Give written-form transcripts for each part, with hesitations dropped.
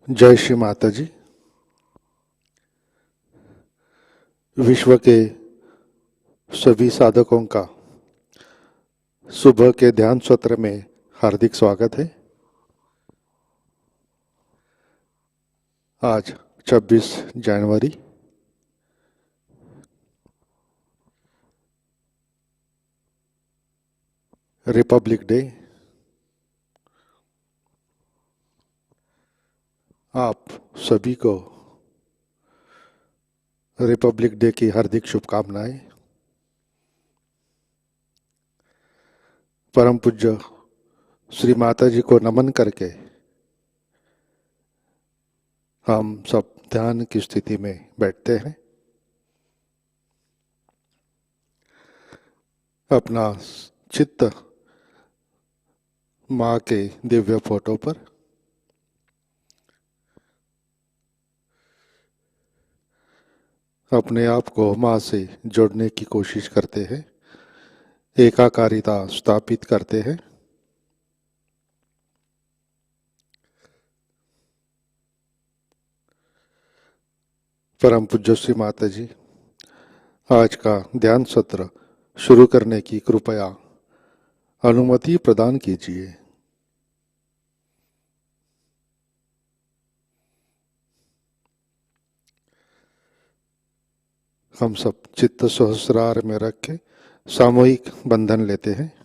जय श्री माताजी। विश्व के सभी साधकों का सुबह के ध्यान सत्र में हार्दिक स्वागत है। आज 26 जनवरी रिपब्लिक डे। आप सभी को रिपब्लिक डे की हार्दिक शुभकामनाएं। परम पूज्य श्री माताजी को नमन करके हम सब ध्यान की स्थिति में बैठते हैं। अपना चित्त माँ के दिव्य फोटो पर अपने आप को माँ से जोड़ने की कोशिश करते हैं, एकाकारिता स्थापित करते हैं। परम पूज्य श्री माता जी आज का ध्यान सत्र शुरू करने की कृपया अनुमति प्रदान कीजिए। हम सब चित्त सहस्रार में रख के सामूहिक बंधन लेते हैं।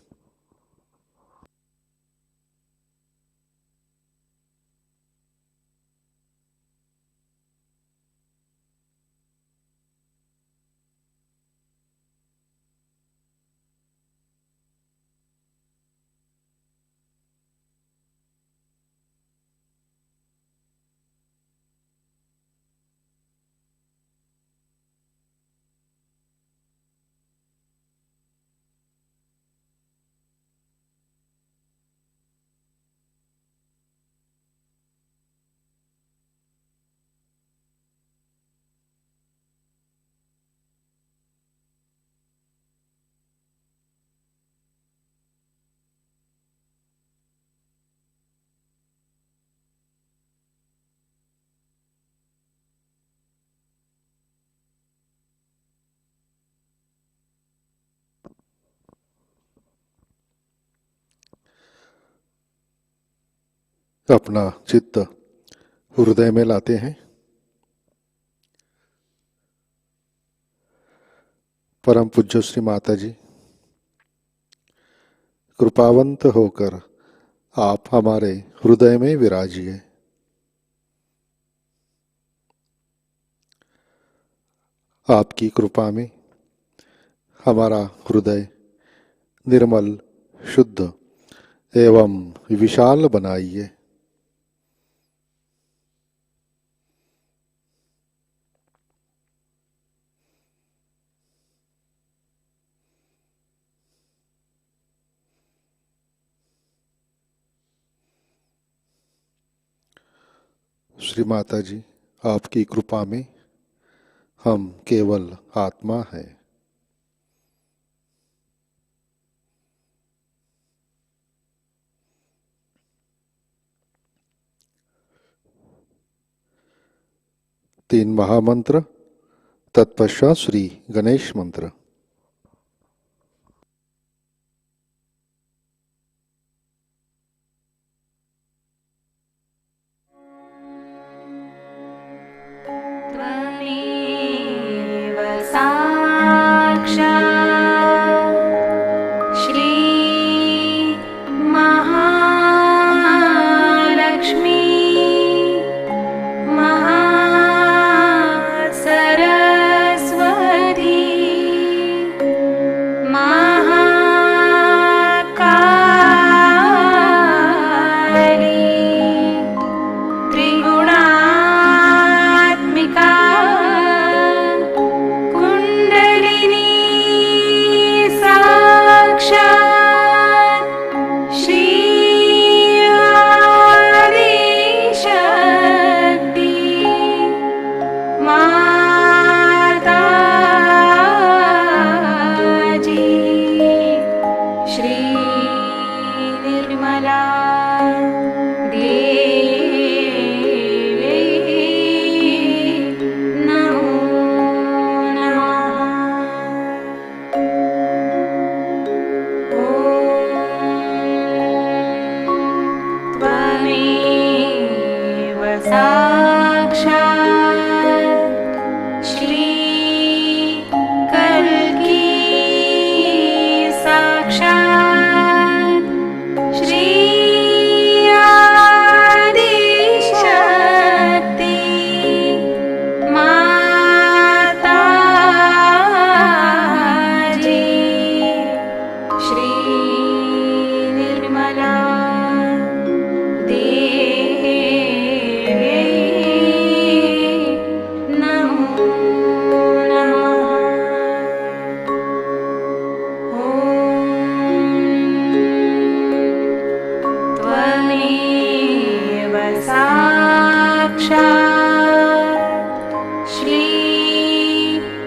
अपना चित्त हृदय में लाते हैं। परम पूज्य श्री माता जी कृपावंत होकर आप हमारे हृदय में विराजिए। आपकी कृपा में हमारा हृदय निर्मल, शुद्ध एवं विशाल बनाइए। श्री माता जी आपकी कृपा में हम केवल आत्मा हैं। तीन महामंत्र, तत्पश्चात श्री गणेश मंत्र। साक्षात् श्री कल्की साक्षात् श्री आदिशक्ति माताजी श्री निर्मला नमो नमः। त्वमेव साक्षात् श्री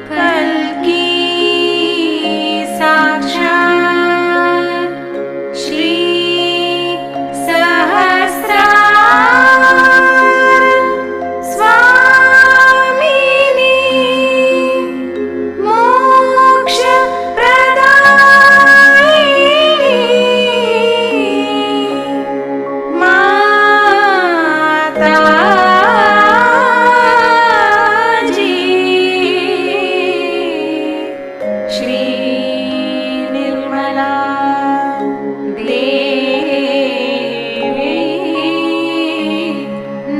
कल्की साक्षात् श्री स्वामिनी मोक्षप्रदायिनी माताजी श्री निर्मला देवी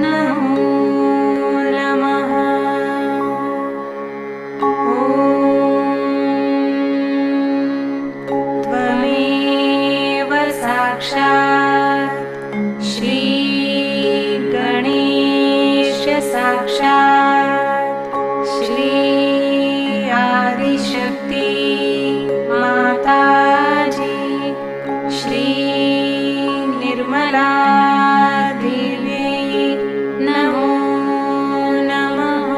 नमो नमः। त्वमेव साक्षात् श्री गणेश साक्षात् श्री आदिशक्ति माताजी श्री निर्मला देवी नमो नमः।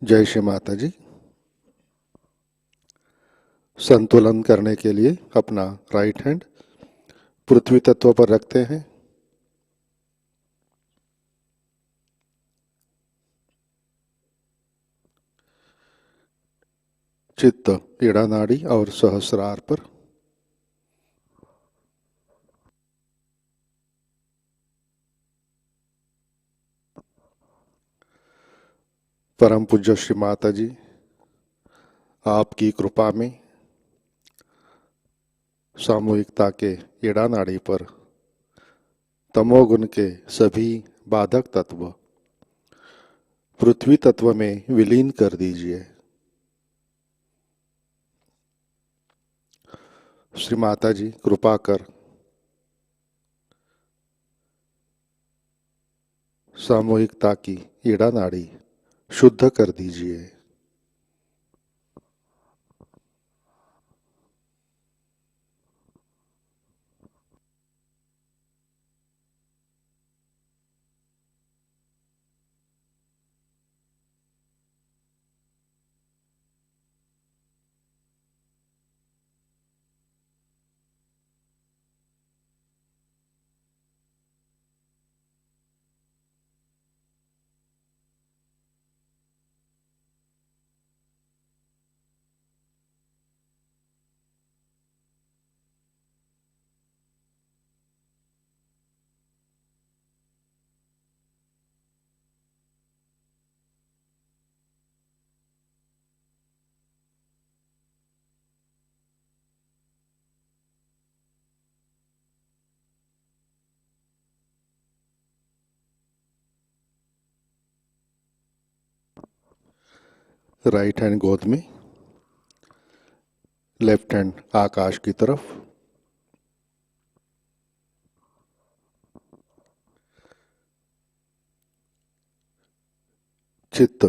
जय श्री माता जी। संतुलन करने के लिए अपना राइट हैंड पृथ्वी तत्व पर रखते हैं। चित्त ईड़ा नाड़ी और सहस्रार पर। परम पूज्य श्री माता जी, आपकी कृपा में सामूहिकता के ईड़ा नाड़ी पर तमोगुण के सभी बाधक तत्व पृथ्वी तत्व में विलीन कर दीजिए। श्री माता जी कृपा कर सामूहिकता की ईड़ा नाड़ी शुद्ध कर दीजिए। राइट हैंड गोद में, लेफ्ट हैंड आकाश की तरफ। चित्त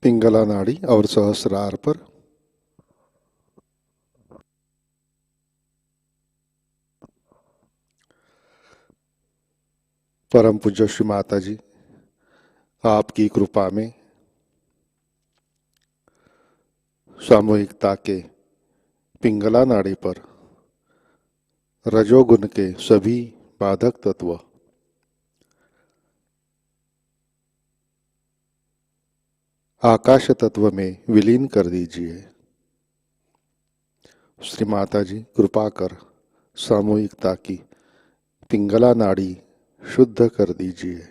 पिंगला नाड़ी और सहस्रार पर। परम पूज्य श्री माता जी, आपकी कृपा में सामूहिकता के पिंगला नाड़ी पर रजोगुण के सभी बाधक तत्व आकाश तत्व में विलीन कर दीजिए। श्री माताजी कृपा कर सामूहिकता की पिंगला नाड़ी शुद्ध कर दीजिए।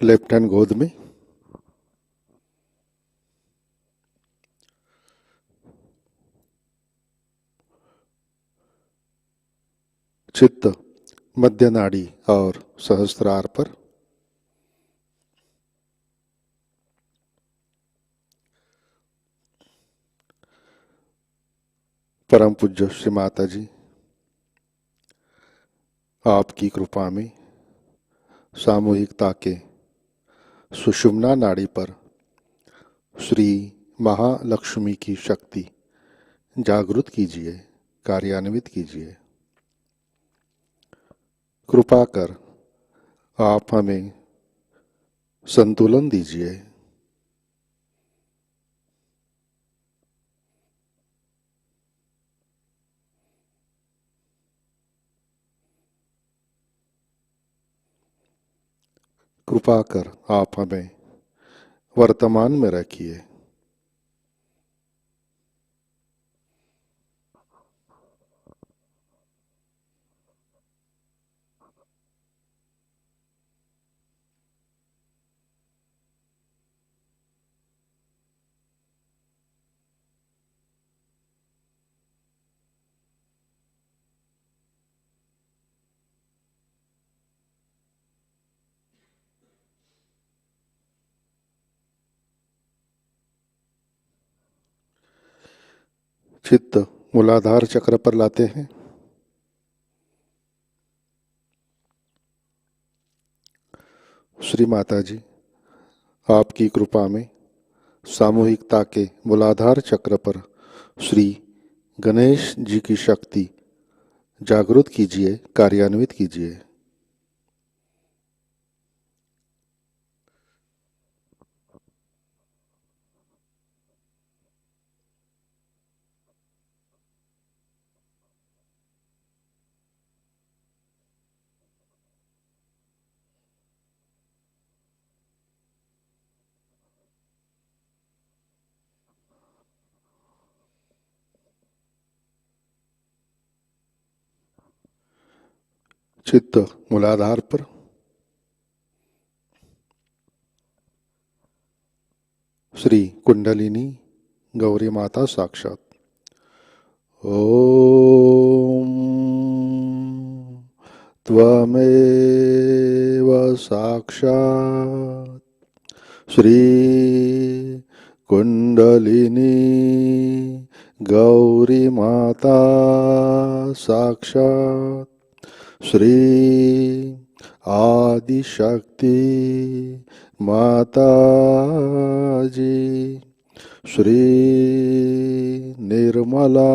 लेफ्ट हैंड गोद में, चित्त मध्य नाड़ी और सहस्त्रार पर। परम पूज्य श्री माता जी, आपकी कृपा में सामूहिकता के सुषुम्ना नाड़ी पर श्री महालक्ष्मी की शक्ति जागृत कीजिए, कार्यान्वित कीजिए। कृपा कर आप हमें संतुलन दीजिए। कृपा कर आप हमें वर्तमान में रखिए। चित्त मूलाधार चक्र पर लाते हैं। श्री माता जी, आपकी कृपा में सामूहिकता के मूलाधार चक्र पर श्री गणेश जी की शक्ति जागृत कीजिए, कार्यान्वित कीजिए। चित्त मूलाधार पर श्री कुंडलिनी गौरी माता साक्षात। ओम त्वमेव साक्षात् श्री कुंडलिनी गौरी माता साक्षात् श्री आदिशक्ति माता जी श्री निर्मला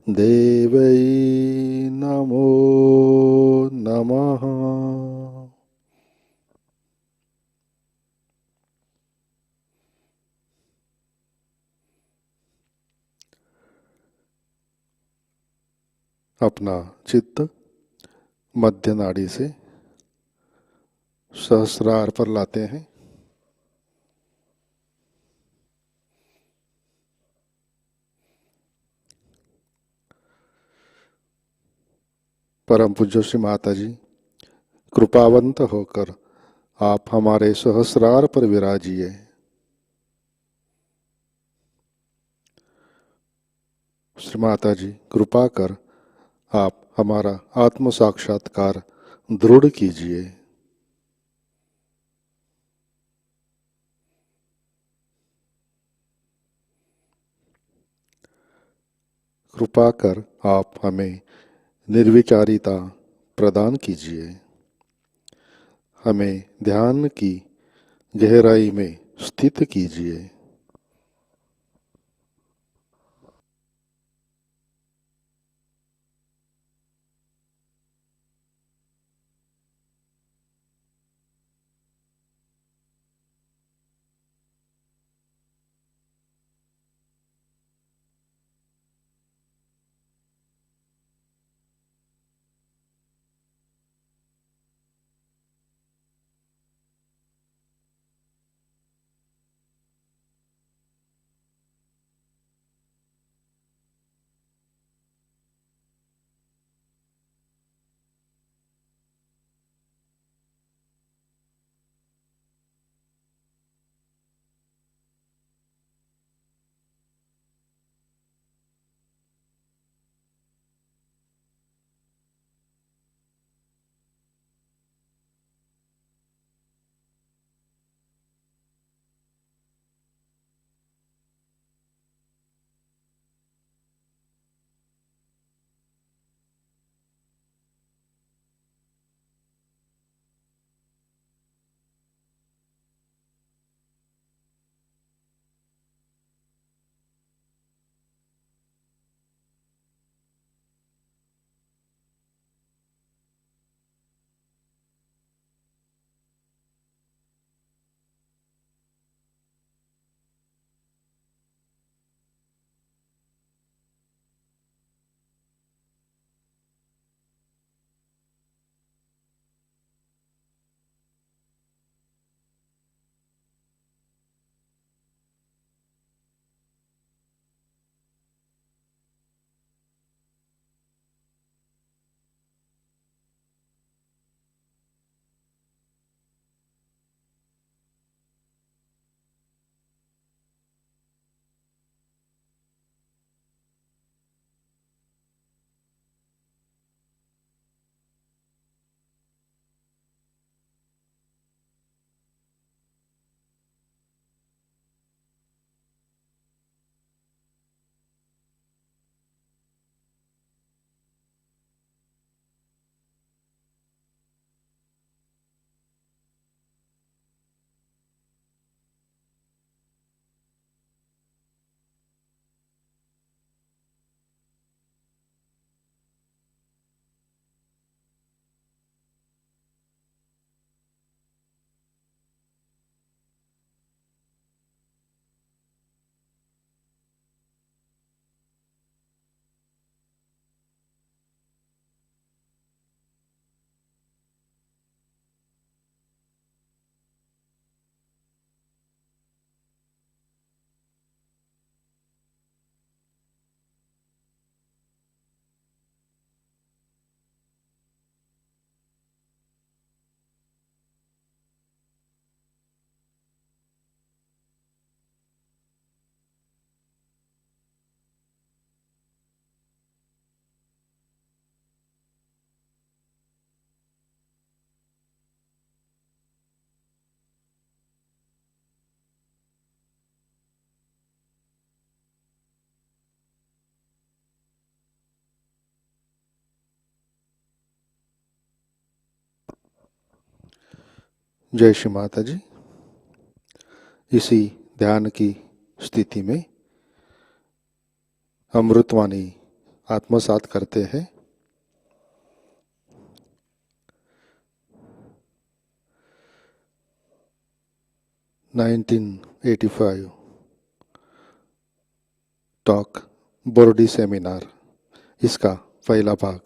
देवै नमो नमः। अपना चित्त मध्य नाड़ी से सहस्रार पर लाते हैं। परम पूज्य श्री माता जी, कृपावंत होकर आप हमारे सहस्रार पर विराजिए। श्री माता जी, कृपा कर आप हमारा आत्म साक्षात्कार दृढ़ कीजिए। कृपा कर आप हमें निर्विचारिता प्रदान कीजिए। हमें ध्यान की गहराई में स्थित कीजिए। जय श्री माता जी। इसी ध्यान की स्थिति में अमृतवाणी आत्मसात करते हैं। नाइनटीन 85 टॉक बोर्डी सेमिनार, इसका पहला भाग।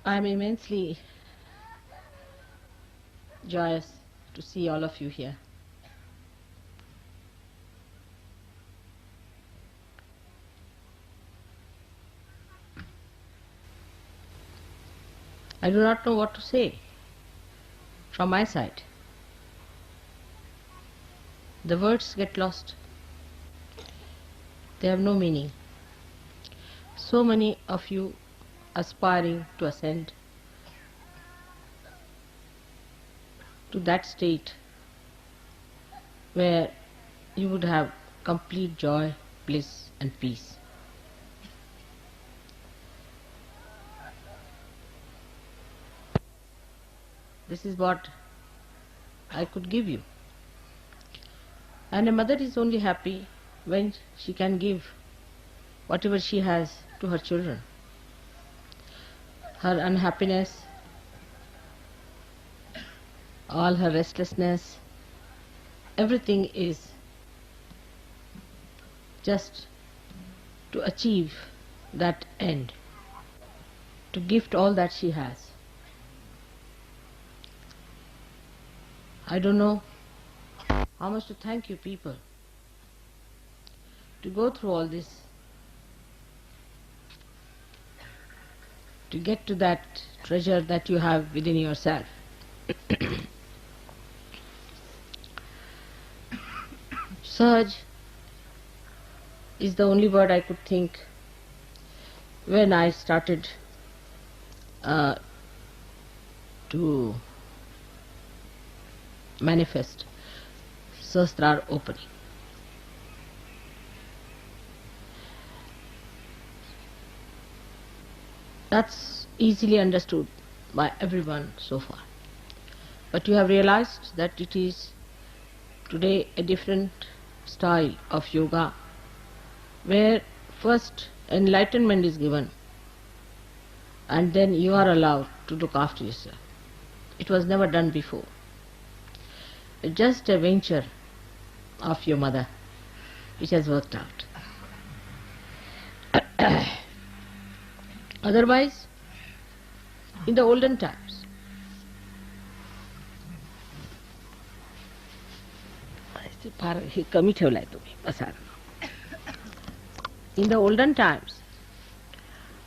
I'm immensely joyous to see all of you here. I do not know what to say from my side. The words get lost. They have no meaning. So many of you aspiring to ascend to that state where you would have complete joy, bliss and peace. This is what I could give you. And a mother is only happy when she can give whatever she has to her children. Her unhappiness, all her restlessness, everything is just to achieve that end, to gift all that she has. I don't know how much to thank you people to go through all this, to get to that treasure that you have within yourself. Sahaj is the only word I could think when I started to manifest Sahasrar opening. That's easily understood by everyone so far. But you have realized that it is today a different style of yoga, where first enlightenment is given and then you are allowed to look after yourself. It was never done before. Just a venture of your mother which has worked out. Otherwise, in the olden times, in the olden times,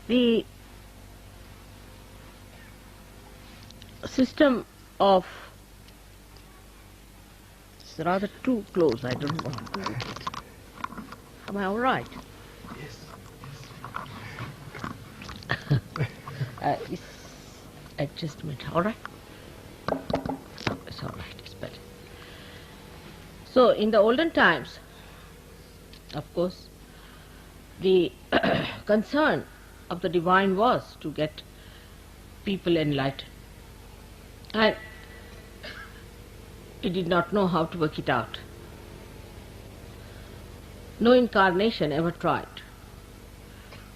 the system of, it's rather too close, I don't know. Am I all right? Yes. Adjustment, all right? It's all right, it's better. So, in the olden times, of course, the concern of the divine was to get people enlightened. And he did not know how to work it out. No incarnation ever tried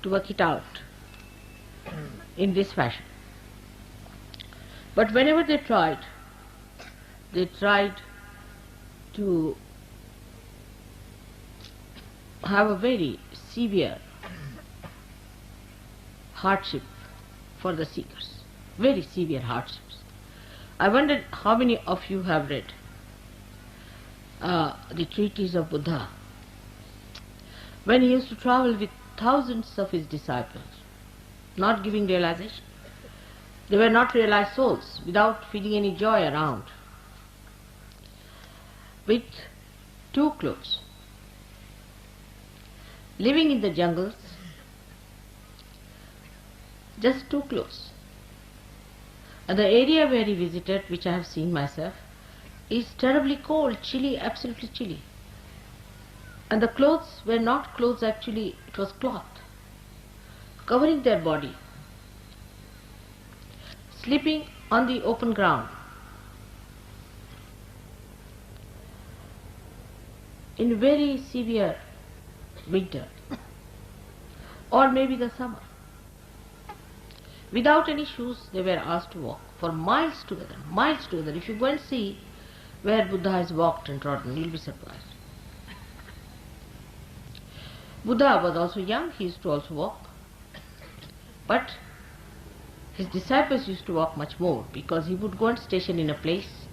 to work it out in this fashion. But whenever they tried to have a very severe hardship for the seekers, very severe hardships. I wondered how many of you have read the treatise of Buddha, when he used to travel with thousands of his disciples, not giving realization. They were not realized souls, without feeling any joy around, with 2 clothes, living in the jungles, just 2 clothes. And the area where he visited, which I have seen myself, is terribly cold, chilly, absolutely chilly. And the clothes were not clothes actually, it was cloth, covering their body, sleeping on the open ground. In very severe winter, or maybe the summer. Without any shoes, they were asked to walk for miles together, miles together. If you go and see where Buddha has walked and trodden, you will be surprised. Buddha was also young, he used to also walk. But his disciples used to walk much more, because he would go and station in a place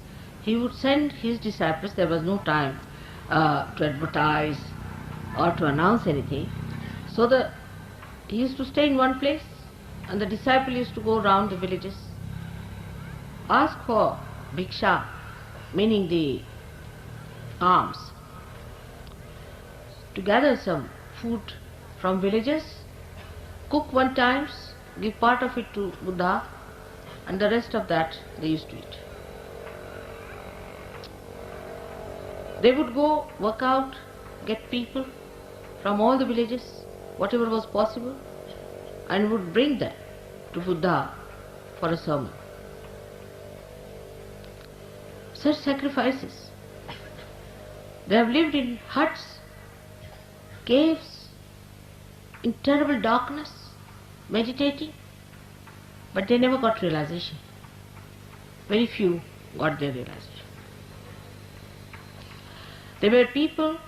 he would send his disciples. There was no time to advertise or to announce anything. So he used to stay in one place, and the disciple used to go around the villages, ask for bhiksha, meaning the alms, to gather some food from villages, cook one time, give part of it to Buddha, and the rest of that they used to eat. They would go work out, get people from all the villages, whatever was possible, and would bring them to Buddha for a sermon. Such sacrifices. They have lived in huts, caves, in terrible darkness, meditating, but they never got realization. Very few got their realization. They were people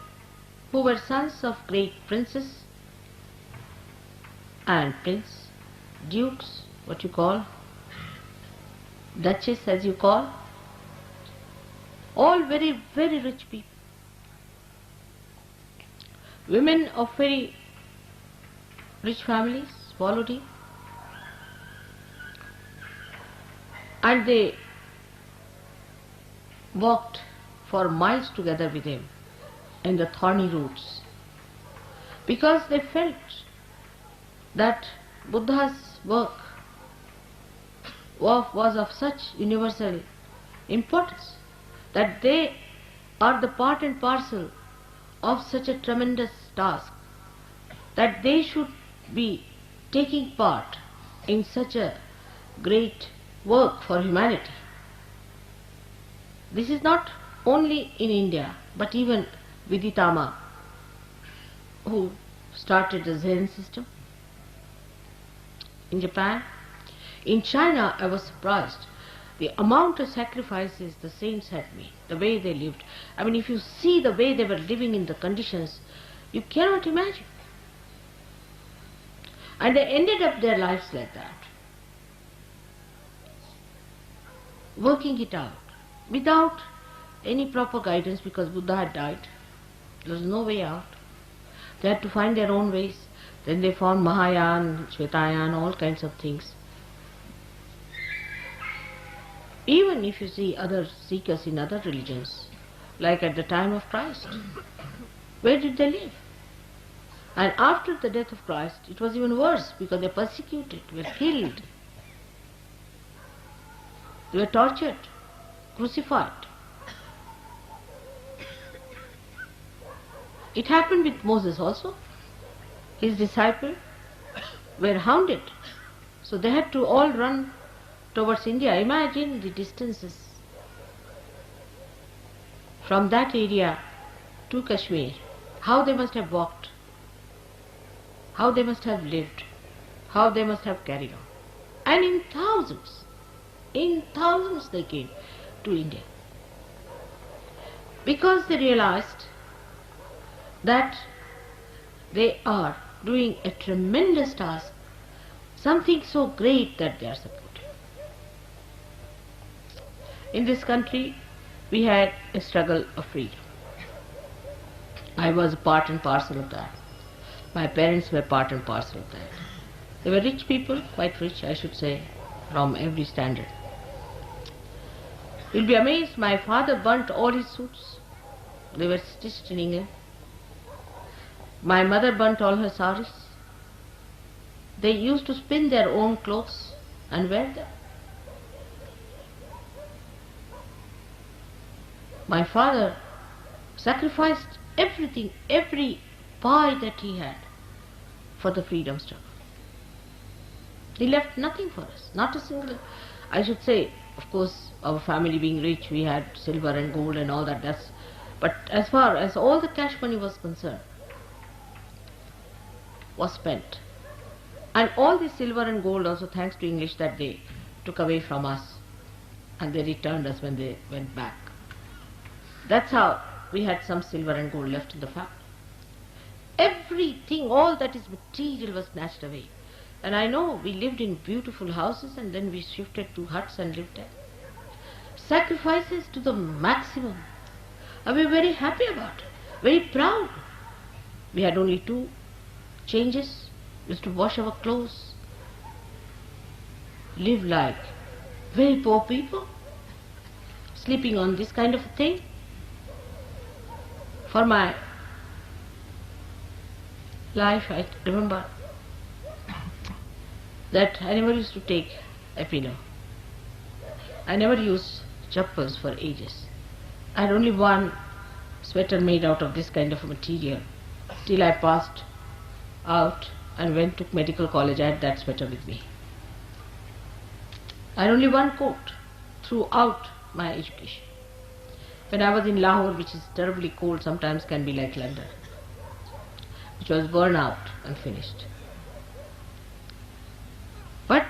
who were sons of great princes and prince, dukes, what you call, duchess as you call, all very, very rich people. Women of very rich families followed him, and they walked for miles together with him in the thorny routes, because they felt that Buddha's work was of such universal importance, that they are the part and parcel of such a tremendous task, that they should be taking part in such a great work for humanity. This is not only in India, but even Viditama, who started the Zen system in Japan. In China, I was surprised the amount of sacrifices the saints had made, the way they lived. I mean, if you see the way they were living in the conditions, you cannot imagine. And they ended up their lives like that, working it out without any proper guidance, because Buddha had died. There was no way out. They had to find their own ways. Then they found Mahayana, Shvetayana, all kinds of things. Even if you see other seekers in other religions, like at the time of Christ, where did they live? And after the death of Christ, it was even worse, because they persecuted, were killed, they were tortured, crucified. It happened with Moses also. His disciples were hounded, so they had to all run towards India. Imagine the distances from that area to Kashmir, how they must have walked, how they must have lived, how they must have carried on. And in thousands they came to India, because they realized that they are doing a tremendous task, something so great that they are supported. In this country, we had a struggle of freedom. I was part and parcel of that. My parents were part and parcel of that. They were rich people, quite rich, I should say, from every standard. You'll be amazed, my father burnt all his suits. They were stitched in England. My mother burnt all her saris. They used to spin their own clothes and wear them. My father sacrificed everything, every pie that he had, for the freedom struggle. He left nothing for us, not a single. I should say, of course, our family being rich, we had silver and gold and all that. But as far as all the cash money was concerned, was spent. And all the silver and gold also, thanks to English, that they took away from us, and they returned us when they went back. That's how we had some silver and gold left in the family. Everything, all that is material, was snatched away. And I know we lived in beautiful houses, and then we shifted to huts and lived there. sacrifices to the maximum. And we were very happy about it, very proud. We had only 2 changes. We used to wash our clothes, live like very poor people, sleeping on this kind of a thing. For my life, I remember that I never used to take a pillow. I never used chappals for ages. I had only one sweater made out of this kind of a material till I passed out and went to medical college. I had that sweater with me. I had only one coat throughout my education. When I was in Lahore, which is terribly cold, sometimes can be like London, which was burned out and finished. But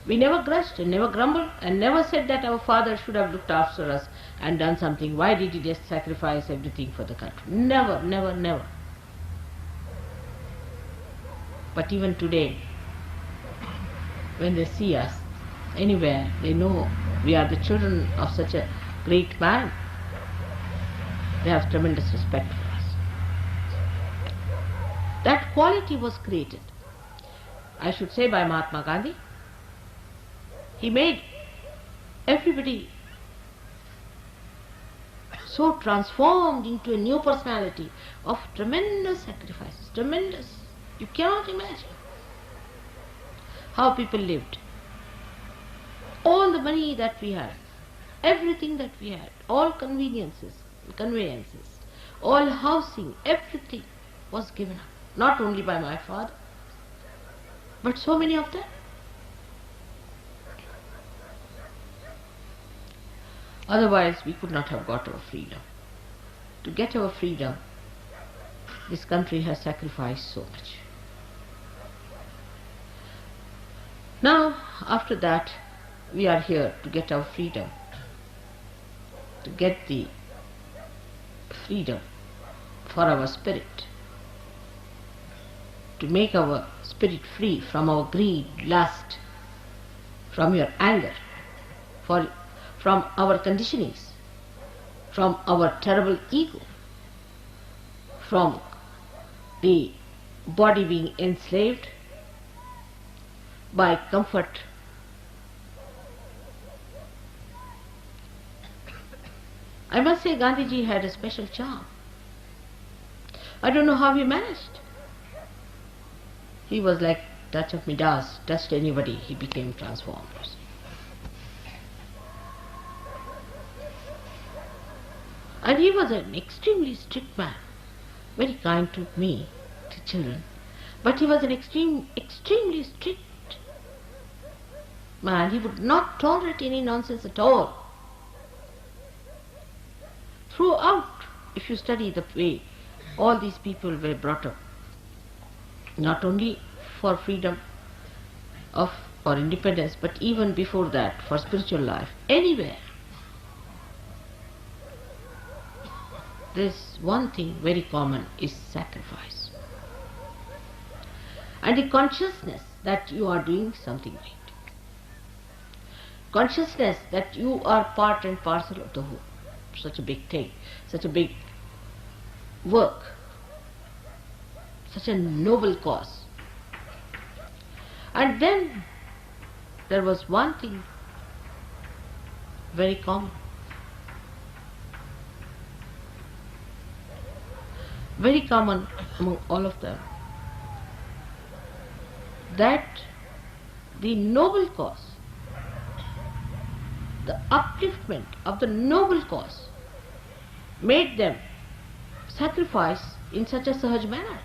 we never grudged and never grumbled and never said that our father should have looked after us and done something. Why did he just sacrifice everything for the country? Never, never, never. But even today, when they see us anywhere, they know we are the children of such a great man. They have tremendous respect for us. That quality was created, I should say, by Mahatma Gandhi. He made everybody so transformed into a new personality of tremendous sacrifices, tremendous. You cannot imagine how people lived. All the money that we had, everything that we had, all conveniences, conveyances, all housing, everything was given up. Not only by my father, but so many of them. Otherwise, we could not have got our freedom. To get our freedom, this country has sacrificed so much. Now, after that, we are here to get our freedom, to get the freedom for our spirit, to make our spirit free from our greed, lust, from your anger, from our conditionings, from our terrible ego, from the body being enslaved by comfort. I must say Gandhiji had a special charm. I don't know how he managed. He was like touch of Midas, touched anybody, he became transformed. And he was an extremely strict man, very kind to me, to children, but he was an extremely strict man. He would not tolerate any nonsense at all. Throughout, if you study the way all these people were brought up, not only for freedom or independence, but even before that, for spiritual life, anywhere, there's one thing very common, is sacrifice. And the consciousness that you are doing something right. Consciousness that you are part and parcel of the whole. Such a big thing, such a big work, such a noble cause. And then there was one thing very common. Very common among all of them, that the noble cause, the upliftment of the noble cause, made them sacrifice in such a Sahaj manner.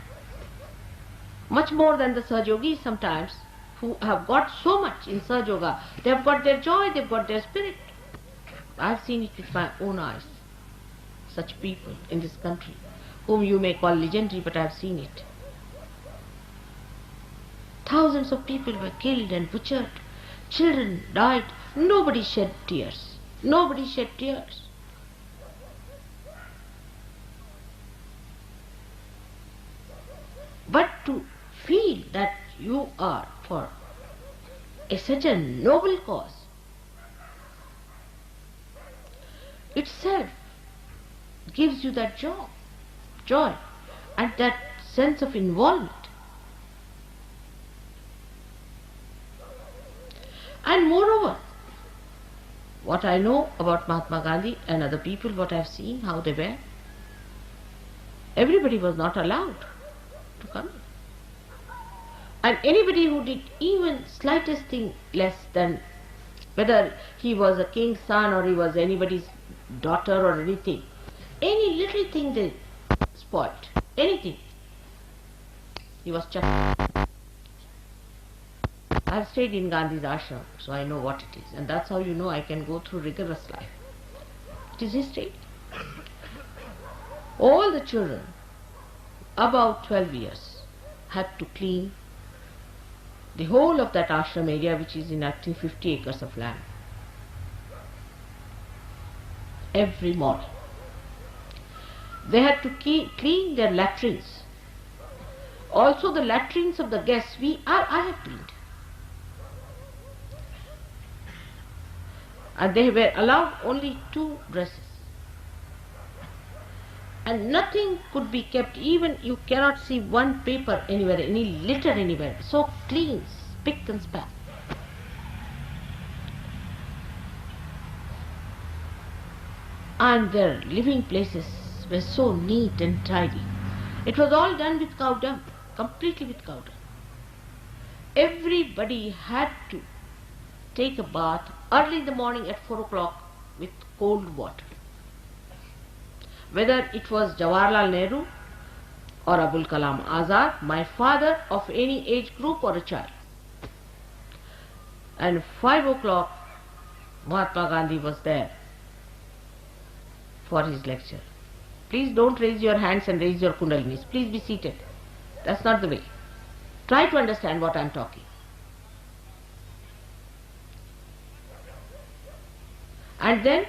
Much more than the Sahaj Yogis sometimes, who have got so much in Sahaj Yoga. They have got their joy, they have got their spirit. I have seen it with my own eyes. Such people in this country, whom you may call legendary, but I have seen it. Thousands of people were killed and butchered. Children died. Nobody shed tears. Nobody shed tears. But to feel that you are for such a noble cause, itself gives you that joy and that sense of involvement. And moreover, what I know about Mahatma Gandhi and other people, what I have seen, how they were, everybody was not allowed to come in. And anybody who did even slightest thing less than, whether he was a king's son or he was anybody's daughter or anything, any little thing they spoiled, anything, he was chucked. I have stayed in Gandhi's ashram, so I know what it is, and that's how you know I can go through rigorous life. It is his state. All the children, about 12 years, had to clean the whole of that ashram area, which is in actually 50 acres of land, every morning. They had to clean their latrines. Also the latrines of the guests, I have cleaned. And they were allowed only 2 dresses. And nothing could be kept, even you cannot see one paper anywhere, any litter anywhere. So clean, spick and span. And their living places were so neat and tidy. It was all done with cow dung, completely with cow dung. Everybody had to take a bath early in the morning at 4 o'clock with cold water. Whether it was Jawaharlal Nehru or Abul Kalam Azad, my father, of any age group or a child. And 5 o'clock Mahatma Gandhi was there for his lecture. Please don't raise your hands and raise your kundalinis. Please be seated. That's not the way. Try to understand what I am talking. And then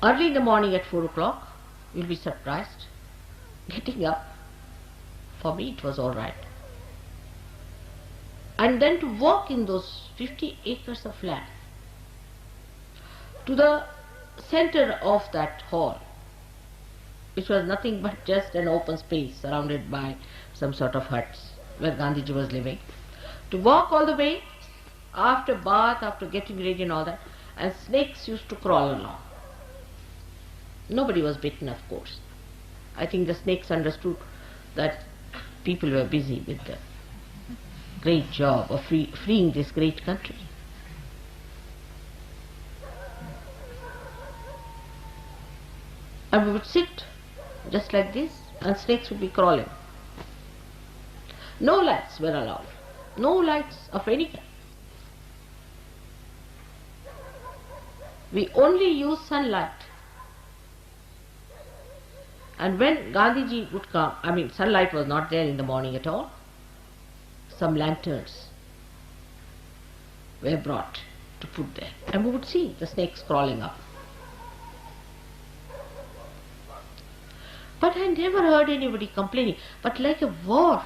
early in the morning at 4 o'clock, you'll be surprised. Getting up, for me it was all right. And then to walk in those 50 acres of land to the center of that hall, which was nothing but just an open space surrounded by some sort of huts where Gandhiji was living. To walk all the way, after bath, after getting ready and all that, and snakes used to crawl along. Nobody was bitten, of course. I think the snakes understood that people were busy with the great job of freeing this great country. And we would sit just like this, and snakes would be crawling. No lights were allowed. No lights of any kind. We only use sunlight. And when Gandhiji would come, sunlight was not there in the morning at all. Some lanterns were brought to put there, and we would see the snakes crawling up. But I never heard anybody complaining. But like a war,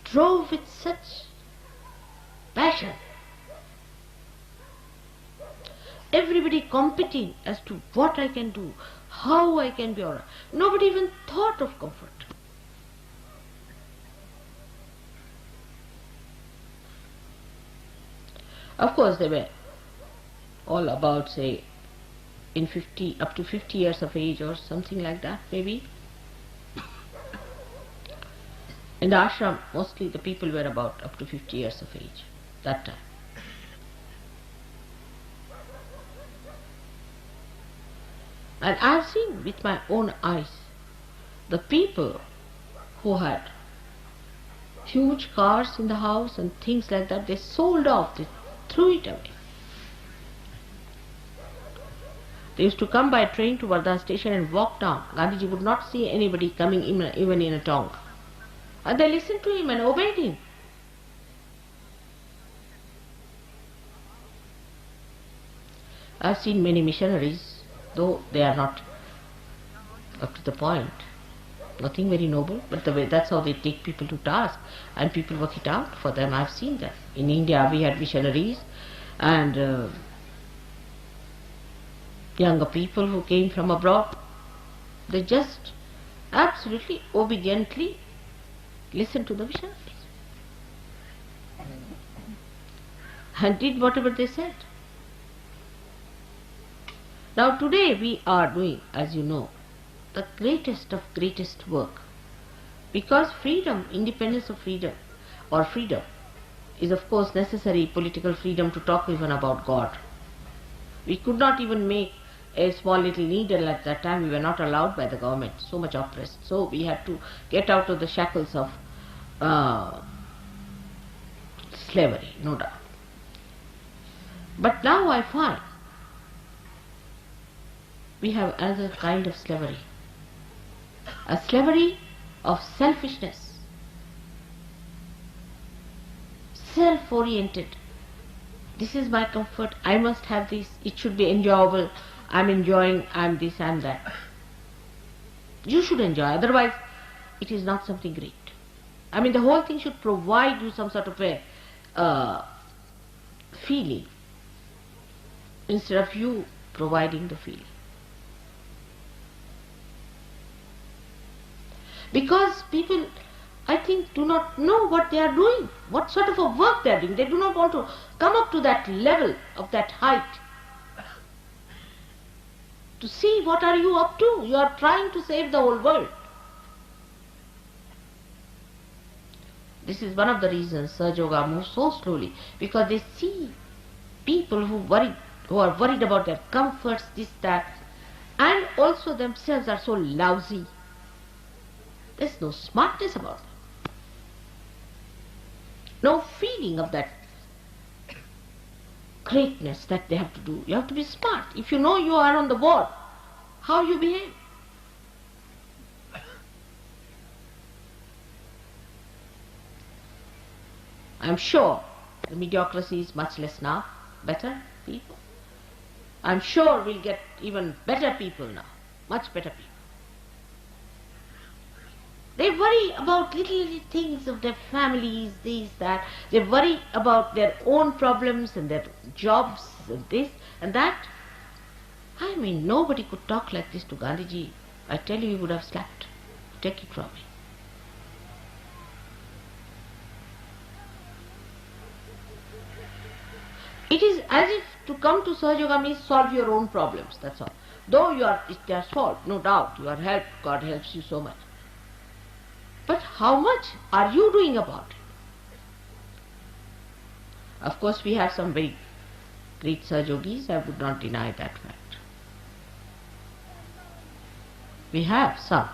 drove with such passion. Everybody competing as to what I can do, how I can be alright. Nobody even thought of comfort. Of course, they were all about, say, up to 50 years of age or something like that, maybe. In the ashram, mostly the people were about up to 50 years of age that time. And I have seen with my own eyes the people who had huge cars in the house and things like that, they sold off, they threw it away. They used to come by train to Wardha station and walk down. Gandhiji would not see anybody coming even in a tongue. And they listened to him and obeyed him. I have seen many missionaries, though they are not up to the point, Nothing very noble, but the way that's how they take people to task, and people work it out for them. I've seen that. In India we had missionaries and younger people who came from abroad. They just absolutely obediently listened to the missionaries and did whatever they said. Now today we are doing, as you know, the greatest of greatest work, because freedom, independence of freedom, or freedom, is of course necessary, political freedom, to talk even about God. We could not even make a small little needle at that time. We were not allowed by the government, so much oppressed. So we had to get out of the shackles of slavery, no doubt. But now I find we have another kind of slavery, a slavery of selfishness, self-oriented. This is my comfort, I must have this, it should be enjoyable, I'm enjoying, I'm this, I'm that. You should enjoy, otherwise it is not something great. I mean, the whole thing should provide you some sort of a feeling, instead of you providing the feeling. Because people, I think, do not know what they are doing, what sort of a work they are doing. They do not want to come up to that level of that height, to see what are you up to. You are trying to save the whole world. This is one of the reasons Sahaja Yoga moves so slowly, because they see people who are worried about their comforts, this, that, and also themselves are so lousy. There's no smartness about them, no feeling of that greatness that they have to do. You have to be smart. If you know you are on the board, how you behave. I'm sure the mediocrity is much less now, better people. I'm sure we'll get even better people now, much better people. They worry about little things of their families, this, that. They worry about their own problems and their jobs and this and that. I mean, nobody could talk like this to Gandhiji. I tell you, he would have slapped. Take it from me. It is as if to come to Sahaja Yoga means solve your own problems, that's all. Though they are solved, no doubt, you are helped, God helps you so much. But how much are you doing about it? Of course, we have some very great Sahaja Yogis, I would not deny that fact. We have some,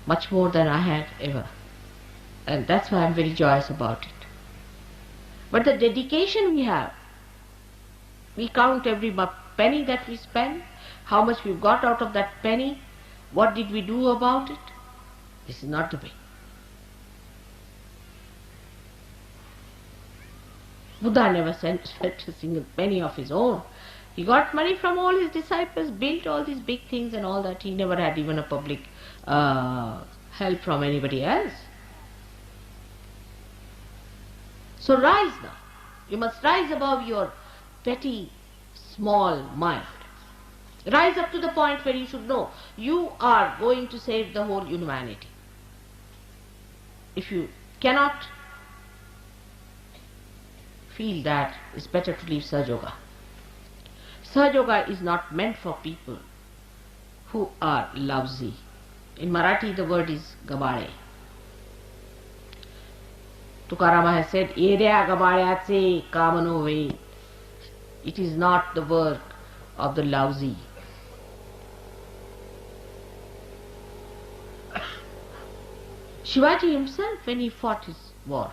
much more than I had ever. And that's why I'm very joyous about it. But the dedication we have, we count every penny that we spend, how much we've got out of that penny, what did we do about it? This is not the way. Buddha never spent a single penny of his own. He got money from all his disciples, built all these big things and all that. He never had even a public help from anybody else. So rise now. You must rise above your petty, small mind. Rise up to the point where you should know you are going to save the whole humanity. If you cannot feel that, it's better to leave Sahaja Yoga. Sahaja Yoga is not meant for people who are lousy. In Marathi the word is gabale. Tukarama has said, Yerya gabalyatse kamano ve. It is not the work of the lousy. Shivaji himself, when he fought his war,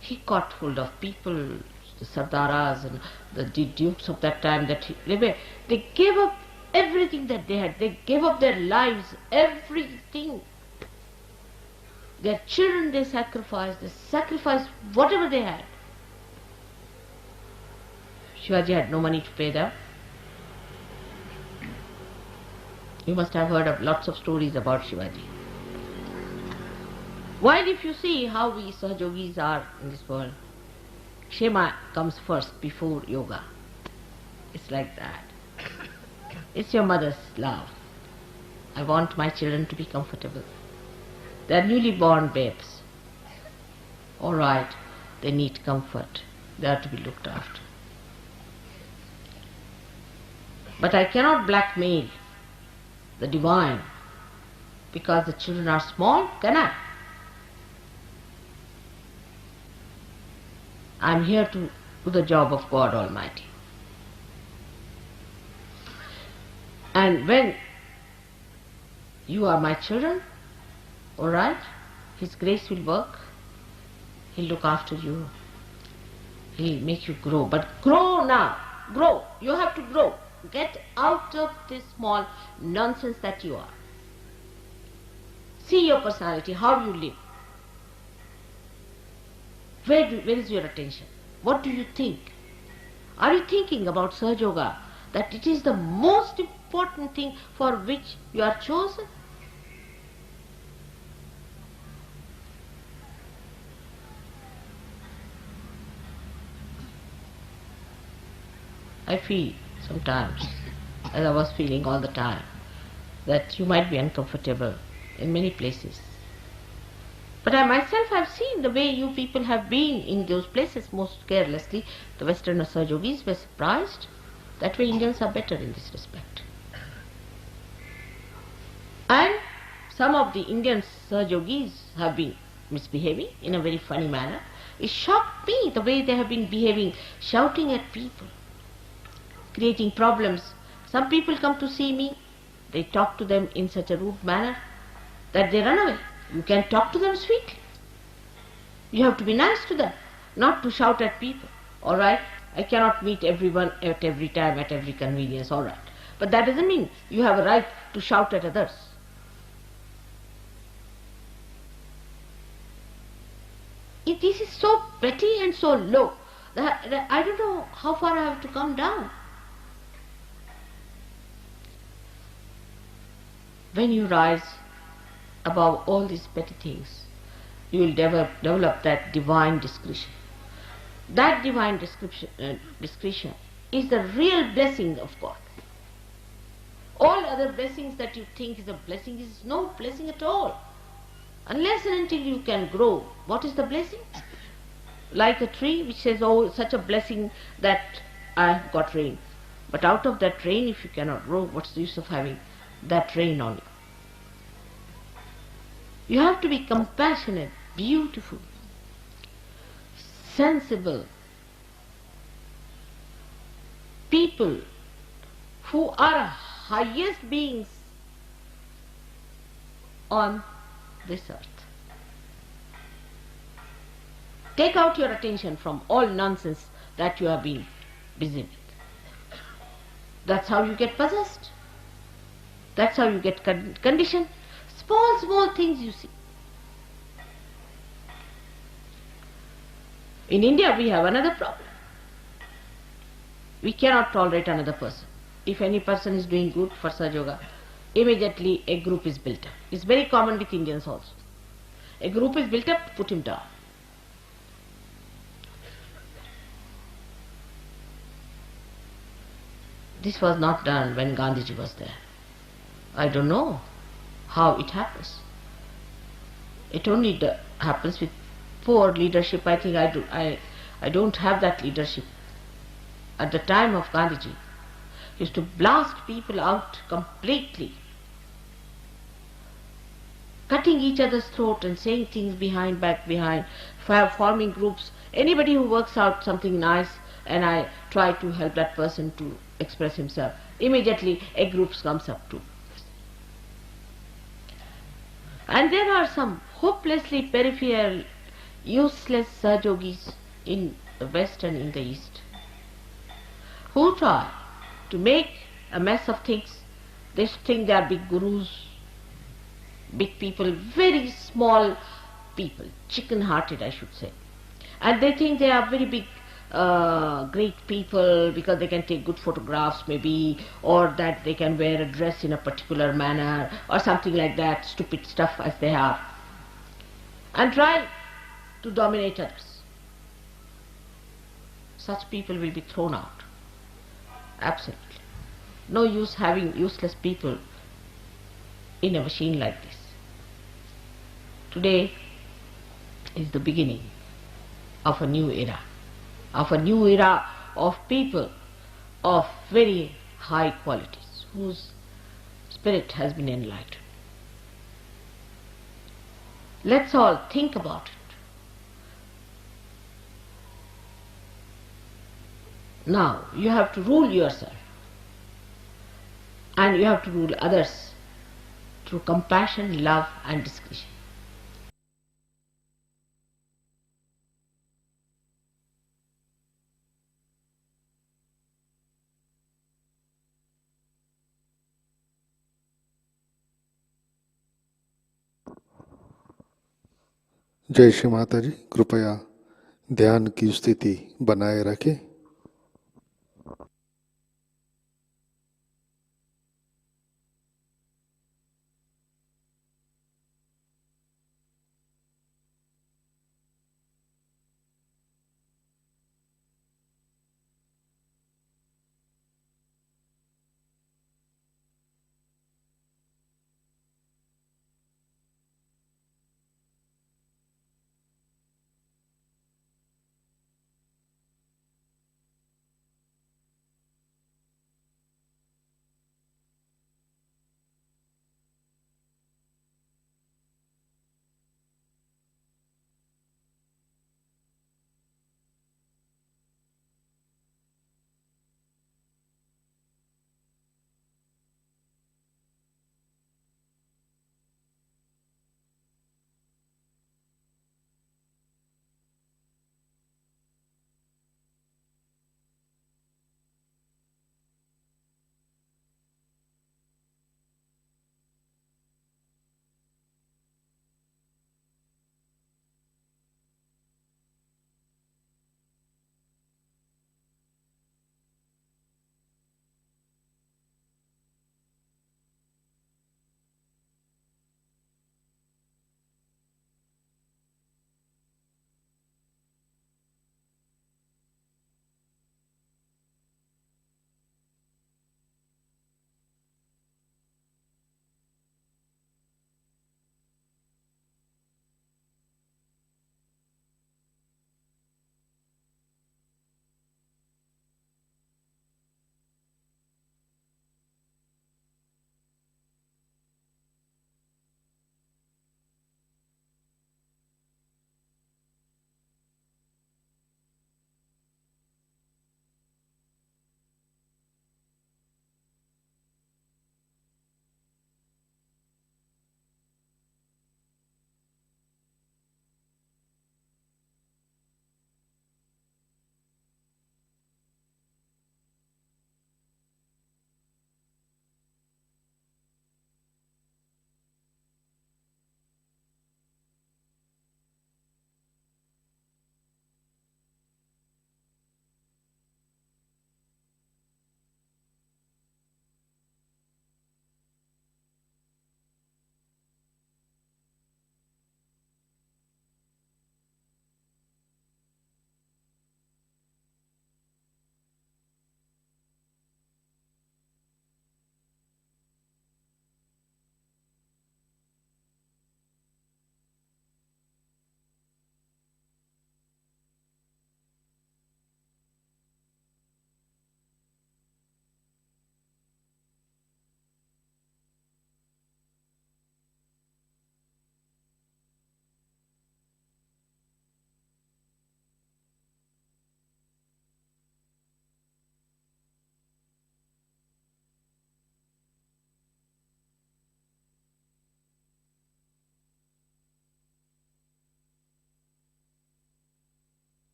he caught hold of people, the Sardaras and the dukes of that time, they gave up everything that they had. They gave up their lives, everything. Their children they sacrificed whatever they had. Shivaji had no money to pay them. You must have heard of lots of stories about Shivaji. While if you see how we Sahajogis are in this world, Kshema comes first before yoga. It's like that. It's your mother's love. I want my children to be comfortable. They are newly born babes. All right, they need comfort. They are to be looked after. But I cannot blackmail the divine because the children are small, can I? I am here to do the job of God Almighty. And when you are my children, all right, His grace will work. He'll look after you. He'll make you grow. But grow now. Grow. You have to grow. Get out of this small nonsense that you are. See your personality, how you live. Where is your attention? What do you think? Are you thinking about Sahaja Yoga, that it is the most important thing for which you are chosen? I feel sometimes, as I was feeling all the time, that you might be uncomfortable in many places. But I myself have seen the way you people have been in those places most carelessly. The Western Sahajogis were surprised. That way Indians are better in this respect. And some of the Indian Sahajogis have been misbehaving in a very funny manner. It shocked me the way they have been behaving, shouting at people, creating problems. Some people come to see me, they talk to them in such a rude manner that they run away. You can talk to them sweetly. You have to be nice to them, not to shout at people. All right, I cannot meet everyone at every time, at every convenience, all right. But that doesn't mean you have a right to shout at others. This is so petty and so low that I don't know how far I have to come down. When you rise above all these petty things, you will develop that divine discretion. That divine discretion is the real blessing of God. All other blessings that you think is a blessing is no blessing at all. Unless and until you can grow, what is the blessing? Like a tree which says, oh, such a blessing that I have got rain. But out of that rain, if you cannot grow, what's the use of having that rain on you? You have to be compassionate, beautiful, sensible people who are highest beings on this earth. Take out your attention from all nonsense that you have been busy with. That's how you get possessed. That's how you get conditioned. Small things you see. In India we have another problem. We cannot tolerate another person. If any person is doing good for Sahaja Yoga, immediately a group is built up. It's very common with Indians also. A group is built up, put him down. This was not done when Gandhiji was there. I don't know how it happens. It only happens with poor leadership. I think I don't have that leadership. At the time of Gandhiji, he used to blast people out completely, cutting each other's throat and saying things back behind, forming groups. Anybody who works out something nice and I try to help that person to express himself, immediately a group comes up too. And there are some hopelessly peripheral, useless Sahajogis in the West and in the East who try to make a mess of things. They think they are big gurus, big people, very small people, chicken-hearted I should say. And they think they are very big great people because they can take good photographs maybe, or that they can wear a dress in a particular manner or something like that, stupid stuff as they are, and try to dominate others. Such people will be thrown out. Absolutely. No use having useless people in a machine like this. Today is the beginning of a new era, of people of very high qualities, whose spirit has been enlightened. Let's all think about it. Now you have to rule yourself, and you have to rule others through compassion, love and discretion. जय श्री माता जी। कृपया ध्यान की स्थिति बनाए रखें।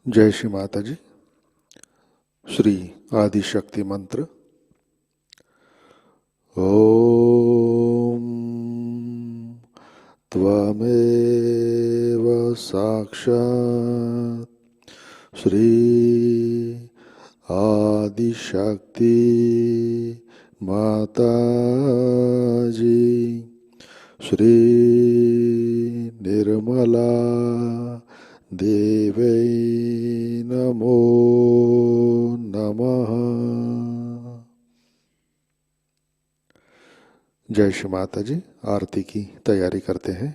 जय श्री माता जी। श्री आदि शक्ति मंत्र। ओम त्वमेव साक्षात् श्री आदि शक्ति माताजी श्री निर्मला देवै नमो नमः। जय श्री माता जी। आरती की तैयारी करते हैं।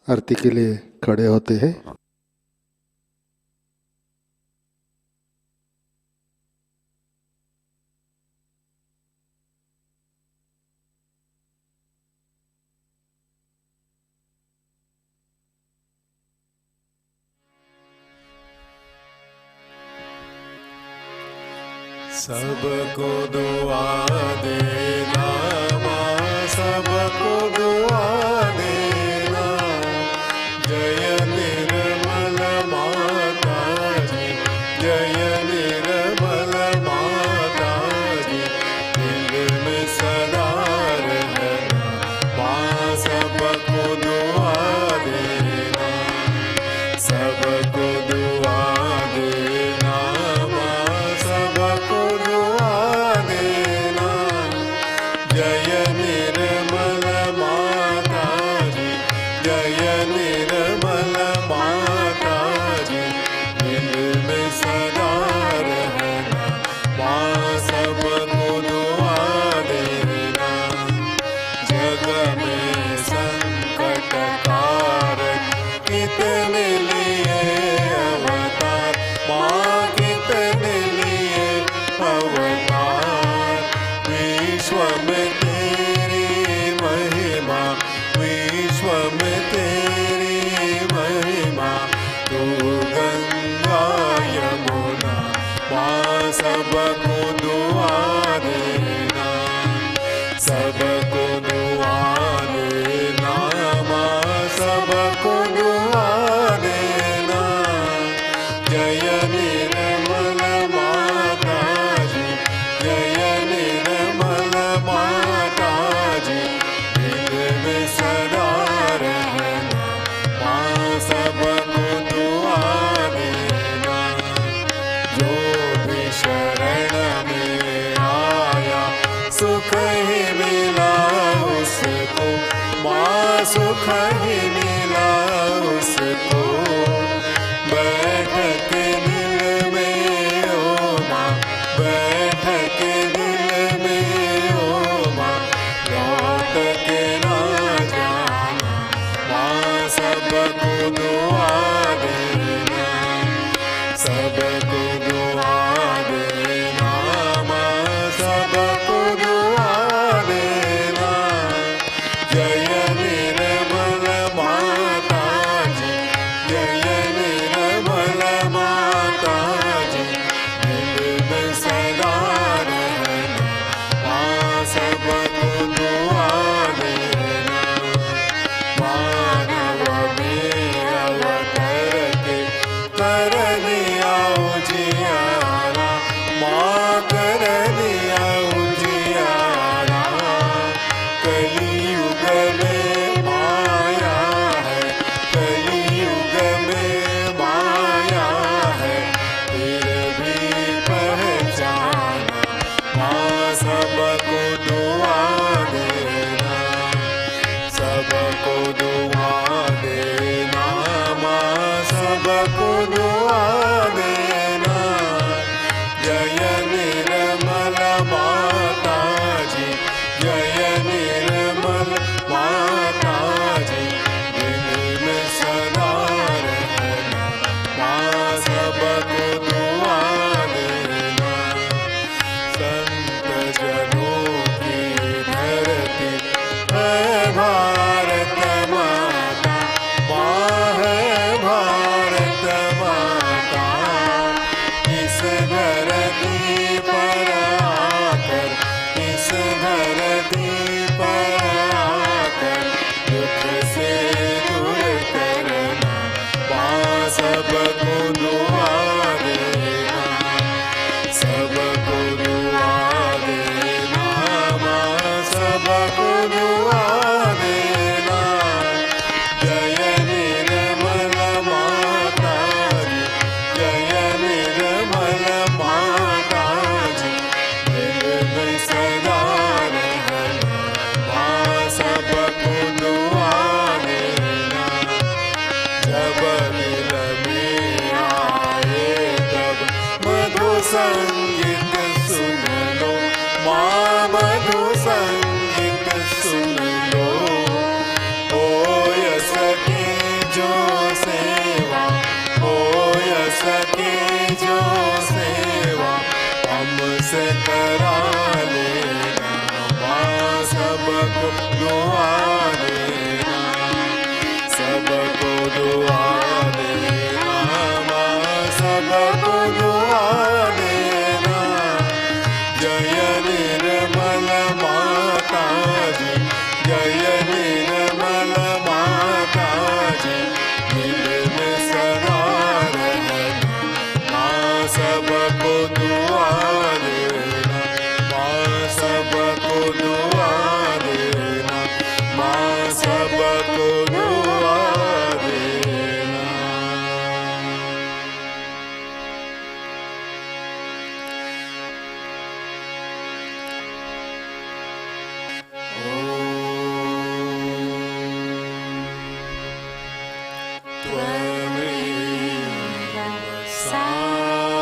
आरती के लिए खड़े होते हैं। सबको दुआ देना माँ, सबको दुआ देना। जय निर्मल माता जी, जय निर्मल माता जी। दिल में सदा रहना माँ, सबको दुआ देना, सबको दुआ देना माँ, सबको दुआ देना। जय निर्मल माता जी, जय निर्मल माता जी। दिल में सदा रहना माँ, सबको दुआ देना। जग में संकट कारक कितने लिए अवतार माँ, कितने लिए अवतार। विश्व में तेरी महिमा, विश्व में तेरी महिमा। तू गंगा यमुना माँ, सबको दुआ देना, सबको दुआ देना माँ, सबको दुआ देना। जय निर्मल माता जी, जय निर्मल माता जी। दिल में सदा रहना माँ, सबको दुआ देना। जो भी शरण में आया सुख ही मिला उसको माँ, सुख ही मिला उसको। बैठ के दिल में ओ माँ, बैठ के दिल में ओ माँ। लौट के ना जाना माँ, सबको दुआ देना, सबको दुआ देना माँ, सबको दुआ देना। जय निर्मल माता सबको दुआ देना, सबको दुआ देना, माँ सबको दुआ देना। जय निर्मल माताजी, जय निर्मल माताजी, दिल में सदा रहना, माँ सबको दुआ देना, माँ सबको दुआ देना, माँ सबको दुआ देना। त्वमेव साक्षात्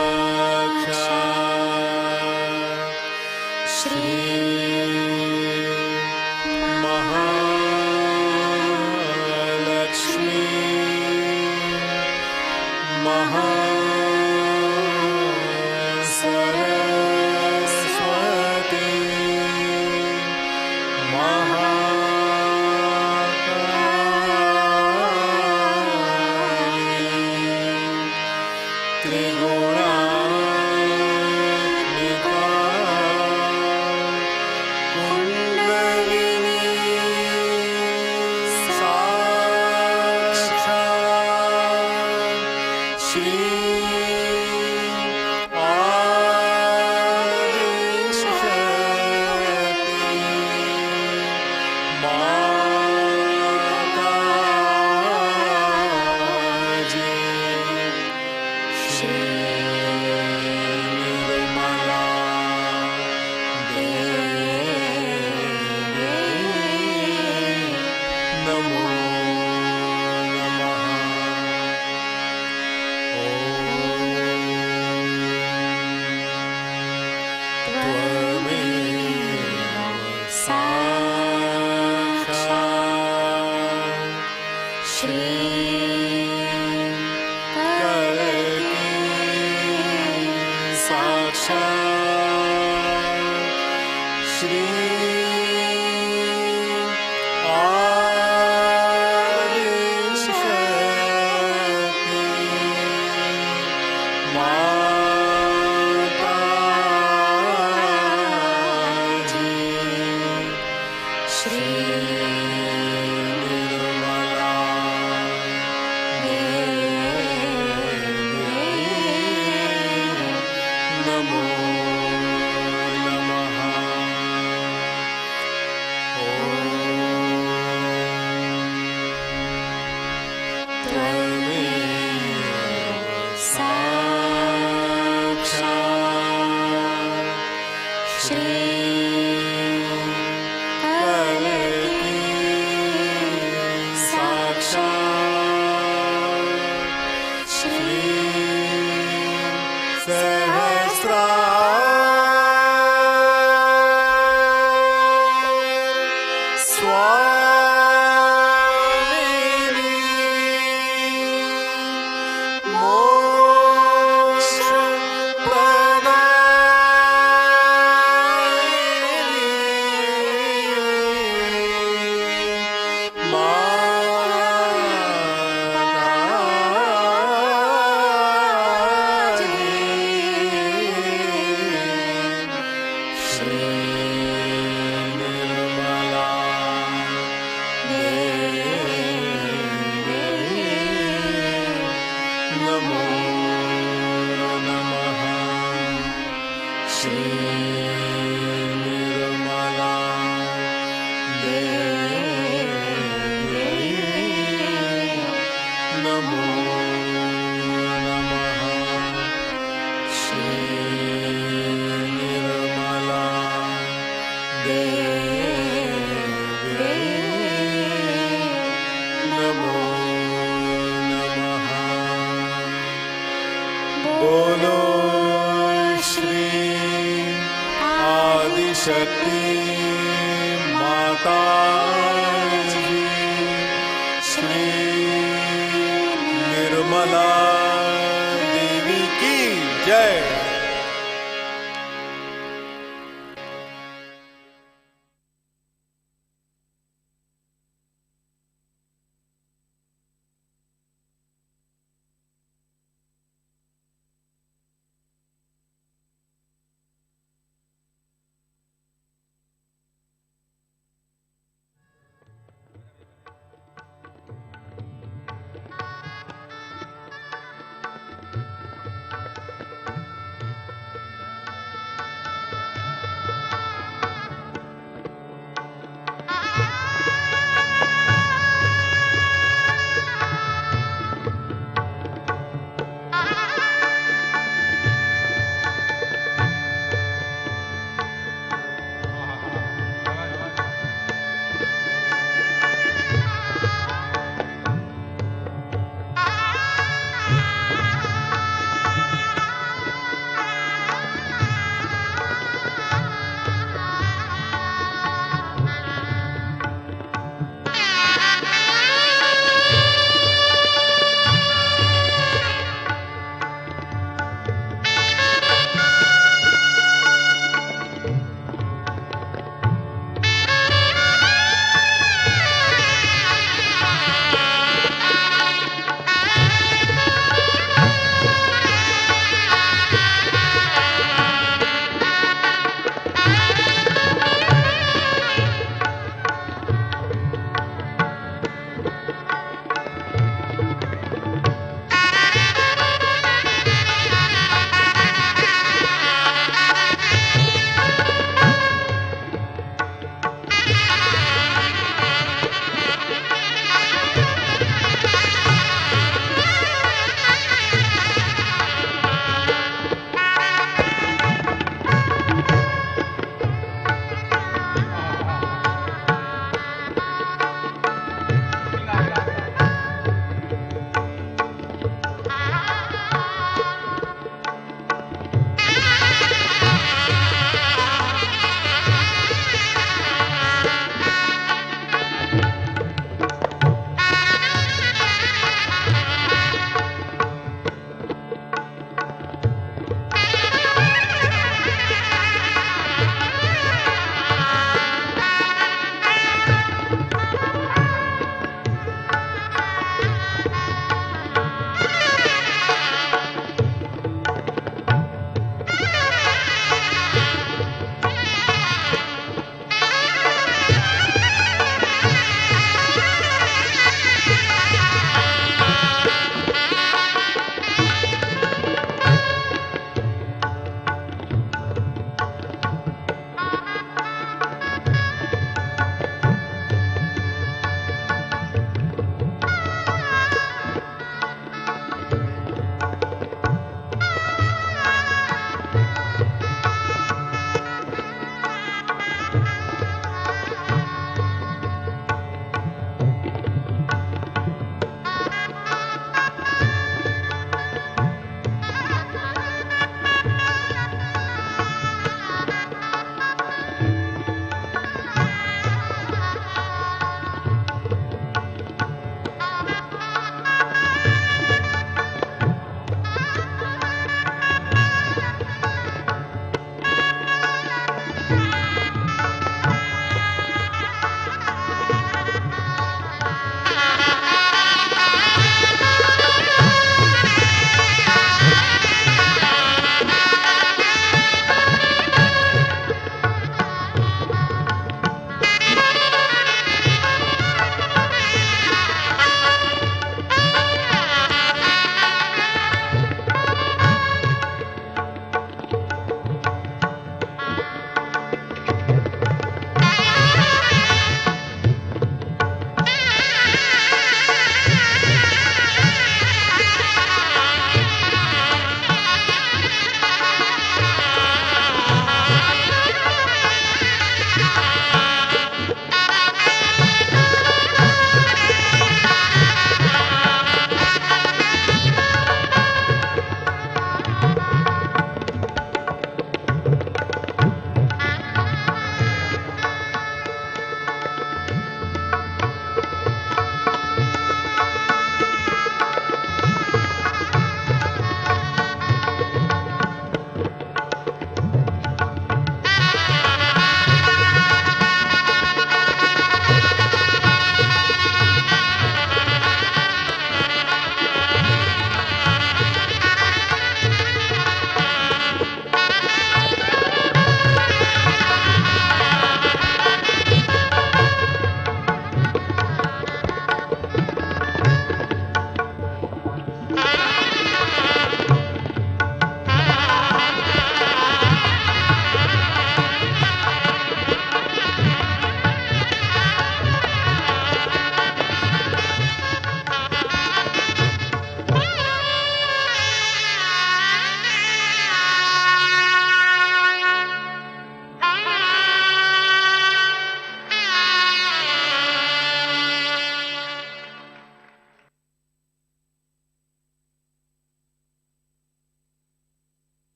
श्री महालक्ष्मी महासरस्वती महाकाली त्रिगुणात्मिका कुंडलिनी साक्षात् श्री माताजी श्री निर्मला देवी नमो नमः। त्वमेव साक्षात् श्री कलकी साक्षात् श्री आदिशक्ति माताजी श्री निर्मला देवी नमो नमः। त्वमेव साक्षात् श्री कलकी साक्षात् श्री स्वामिनी मोक्ष प्रदायिनी माताजी श्री निर्मला देवी नमो नमः। श्री निर्मला देवी नमो नमः। श्री निर्मला देवी नमो नमः। बोलो श्री आदिशक्ति माताजी श्री निर्मला देवी की जय।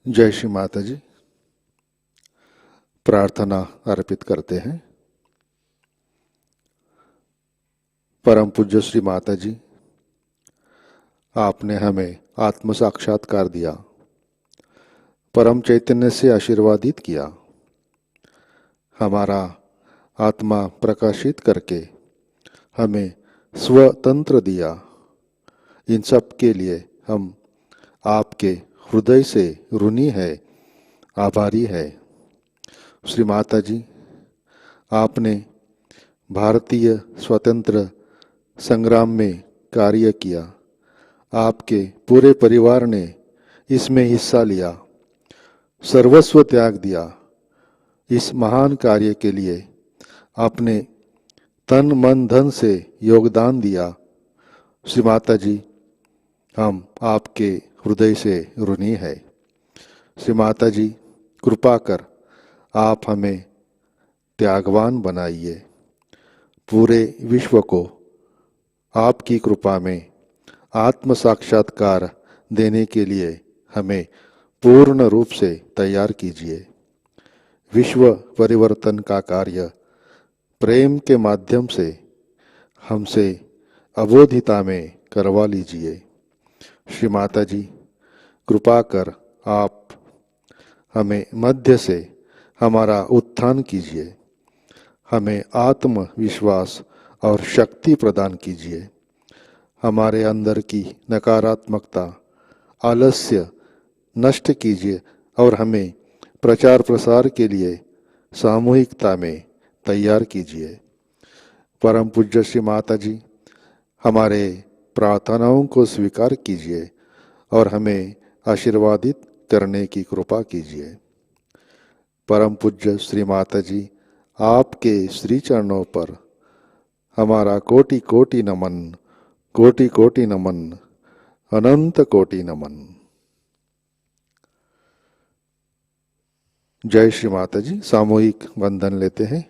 जय श्री माता जी। प्रार्थना अर्पित करते हैं। परम पूज्य श्री माता जी, आपने हमें आत्म साक्षात्कार दिया, परम चैतन्य से आशीर्वादित किया, हमारा आत्मा प्रकाशित करके हमें स्वतंत्र दिया। इन सब के लिए हम आपके हृदय से ऋणी है, आभारी है। श्री माता जी, आपने भारतीय स्वतंत्र संग्राम में कार्य किया, आपके पूरे परिवार ने इसमें हिस्सा लिया, सर्वस्व त्याग दिया। इस महान कार्य के लिए आपने तन मन धन से योगदान दिया। श्री माता जी, हम आपके हृदय से ऋणी है। श्री माता जी, कृपा कर आप हमें त्यागवान बनाइए। पूरे विश्व को आपकी कृपा में आत्म साक्षात्कार देने के लिए हमें पूर्ण रूप से तैयार कीजिए। विश्व परिवर्तन का कार्य प्रेम के माध्यम से हमसे अबोधिता में करवा लीजिए। श्री माता जी, कृपा कर आप हमें मध्य से हमारा उत्थान कीजिए, हमें आत्मविश्वास और शक्ति प्रदान कीजिए। हमारे अंदर की नकारात्मकता, आलस्य नष्ट कीजिए और हमें प्रचार प्रसार के लिए सामूहिकता में तैयार कीजिए। परम पूज्य श्री माता जी, हमारे प्रार्थनाओं को स्वीकार कीजिए और हमें आशीर्वादित करने की कृपा कीजिए। परम पूज्य श्री माता जी, आपके श्री चरणों पर हमारा कोटि कोटि नमन, कोटि कोटि नमन, अनंत कोटि नमन। जय श्री माता जी। सामूहिक वंदन लेते हैं।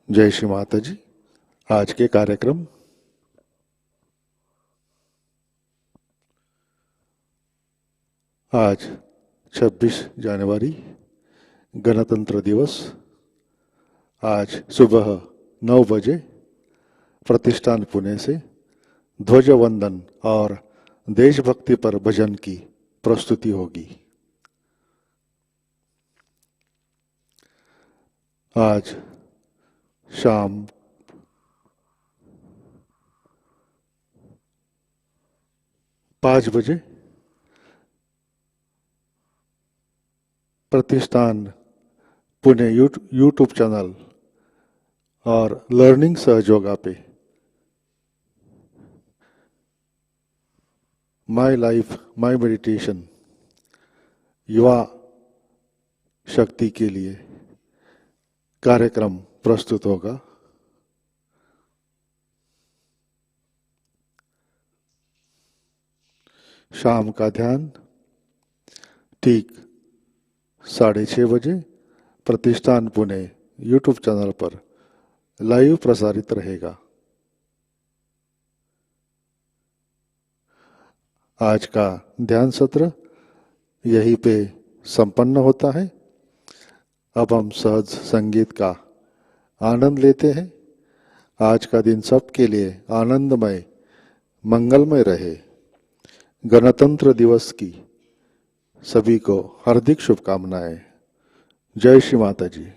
जय श्री माता जी। आज के कार्यक्रम आज 26 जनवरी गणतंत्र दिवस। आज सुबह 9 बजे प्रतिष्ठान पुणे से ध्वज वंदन और देशभक्ति पर भजन की प्रस्तुति होगी। आज शाम 5 बजे प्रतिष्ठान पुणे यूट्यूब चैनल और लर्निंग सहयोगा पे माय लाइफ माय मेडिटेशन युवा शक्ति के लिए कार्यक्रम प्रस्तुत होगा। शाम का ध्यान ठीक 6:30 बजे प्रतिष्ठान पुणे यूट्यूब चैनल पर लाइव प्रसारित रहेगा। आज का ध्यान सत्र यहीं पे संपन्न होता है। अब हम सहज संगीत का आनंद लेते हैं। आज का दिन सबके लिए आनंदमय मंगलमय रहे। गणतंत्र दिवस की सभी को हार्दिक शुभकामनाएं। जय श्री माता जी।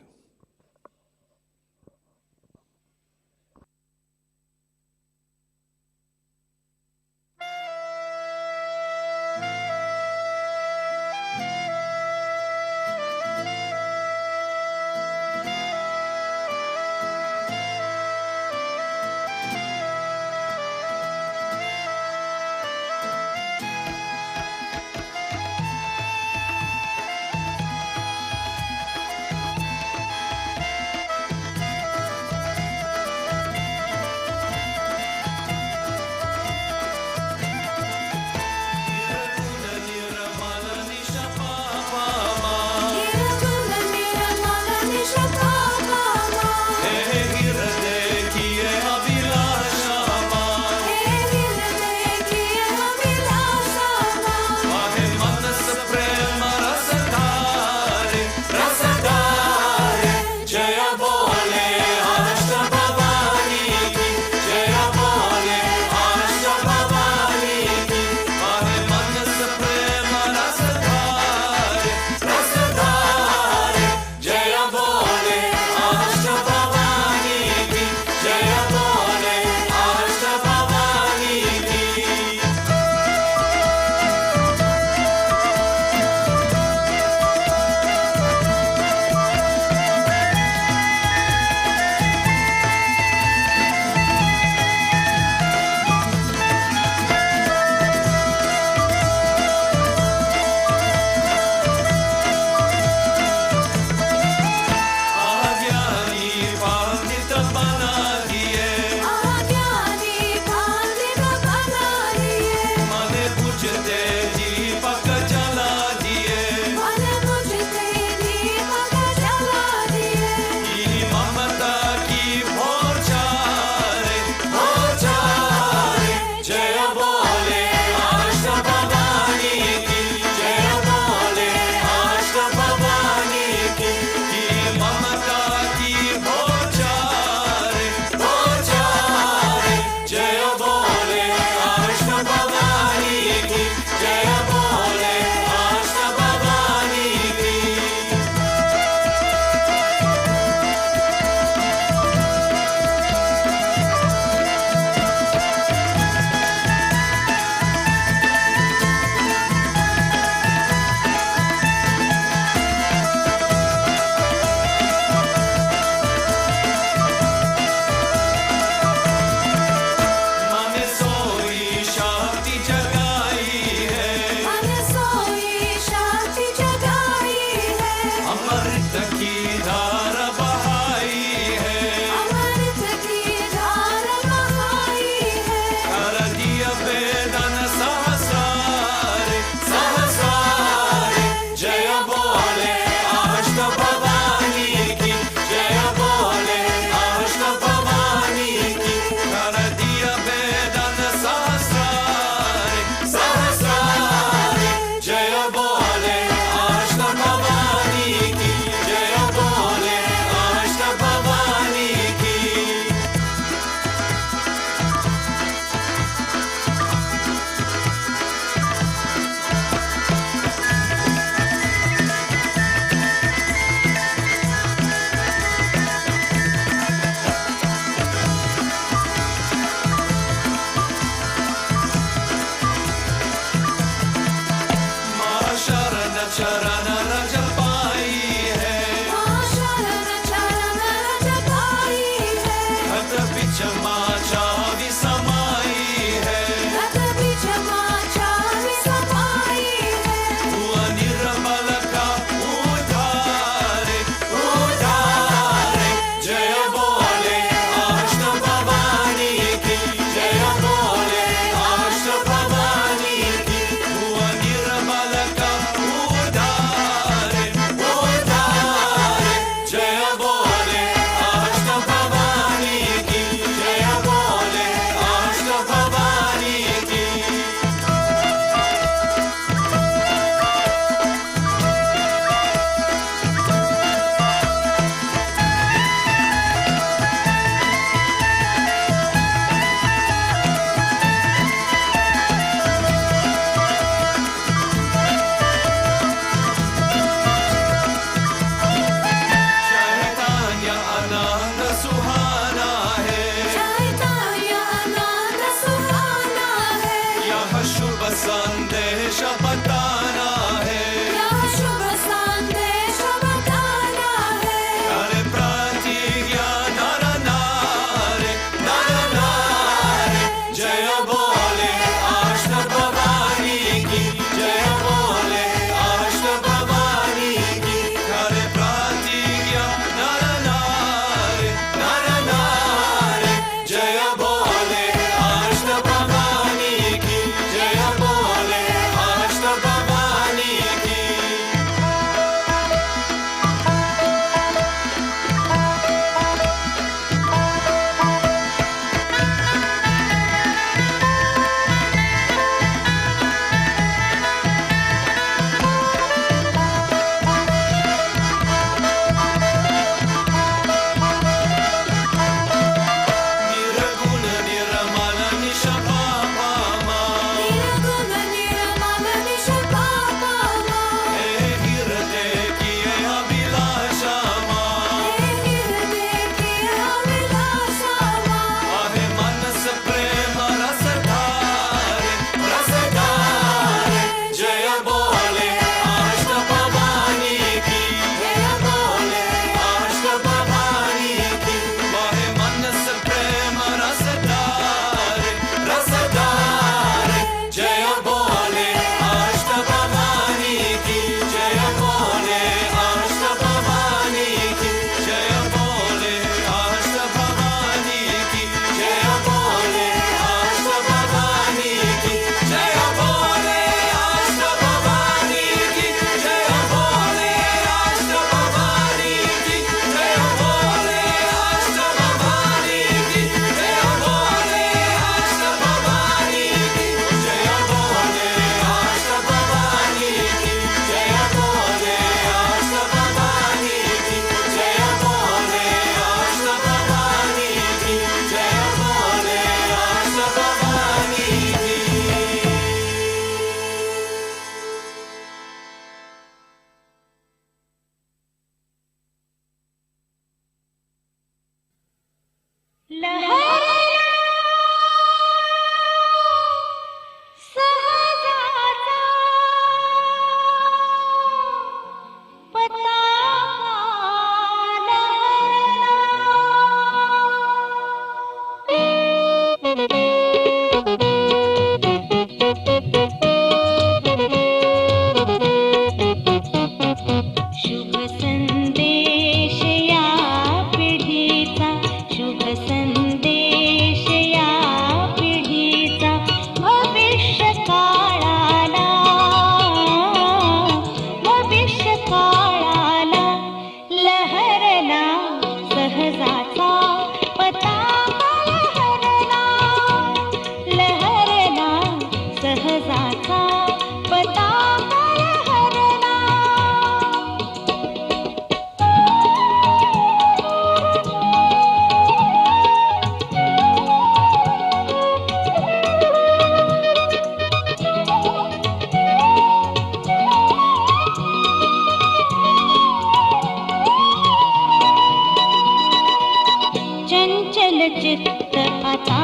चित्त आता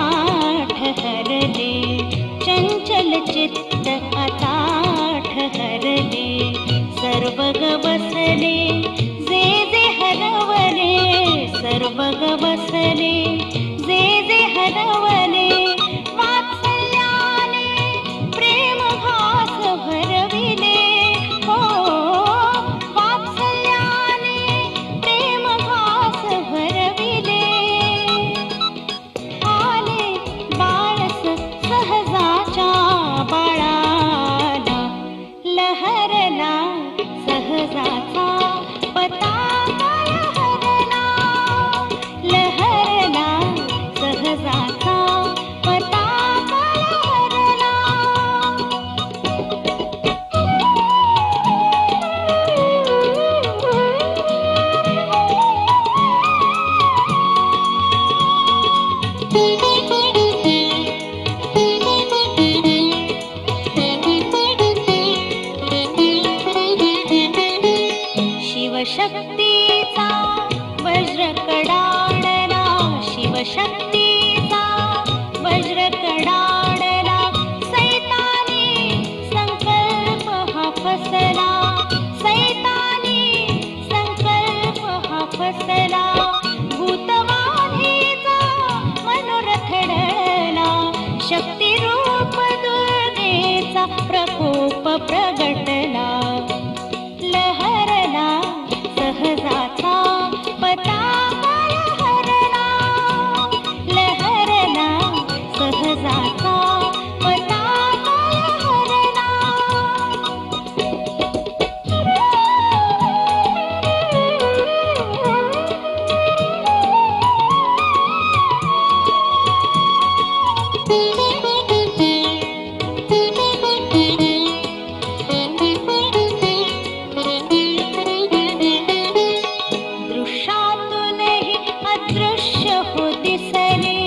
ठहरले, चंचल चित्त आता ठहरले, सर्व ग बसले जे जे हरवले, सर्व ग बसले जे जे हरवले, वात्सल्याने प्रेम भास भरविले, हो वात्सल्याने प्रेम भास भरविले, आले बाळस सहजाच्या बाळाला, लहरला सहजाचा पताका, लहरला लहरला सहजाचा पताका, लहरला. शिवशक्तीचा वज्र कडाडला, शिवशक्तीचा वज्र कडाडला, सैतानी संकल्प हा फसला, सैतानी संकल्प हा फसला, भूतवाणीचा मनोरथ डळला, शक्तिरूप दुर्गेचा प्रकोप प्रगटला, लहरला सहजाचा पताका, लहरला लहरला सहजाचा पताका, लहरला. दृश्यातूनही अदृश्य हो दिसले,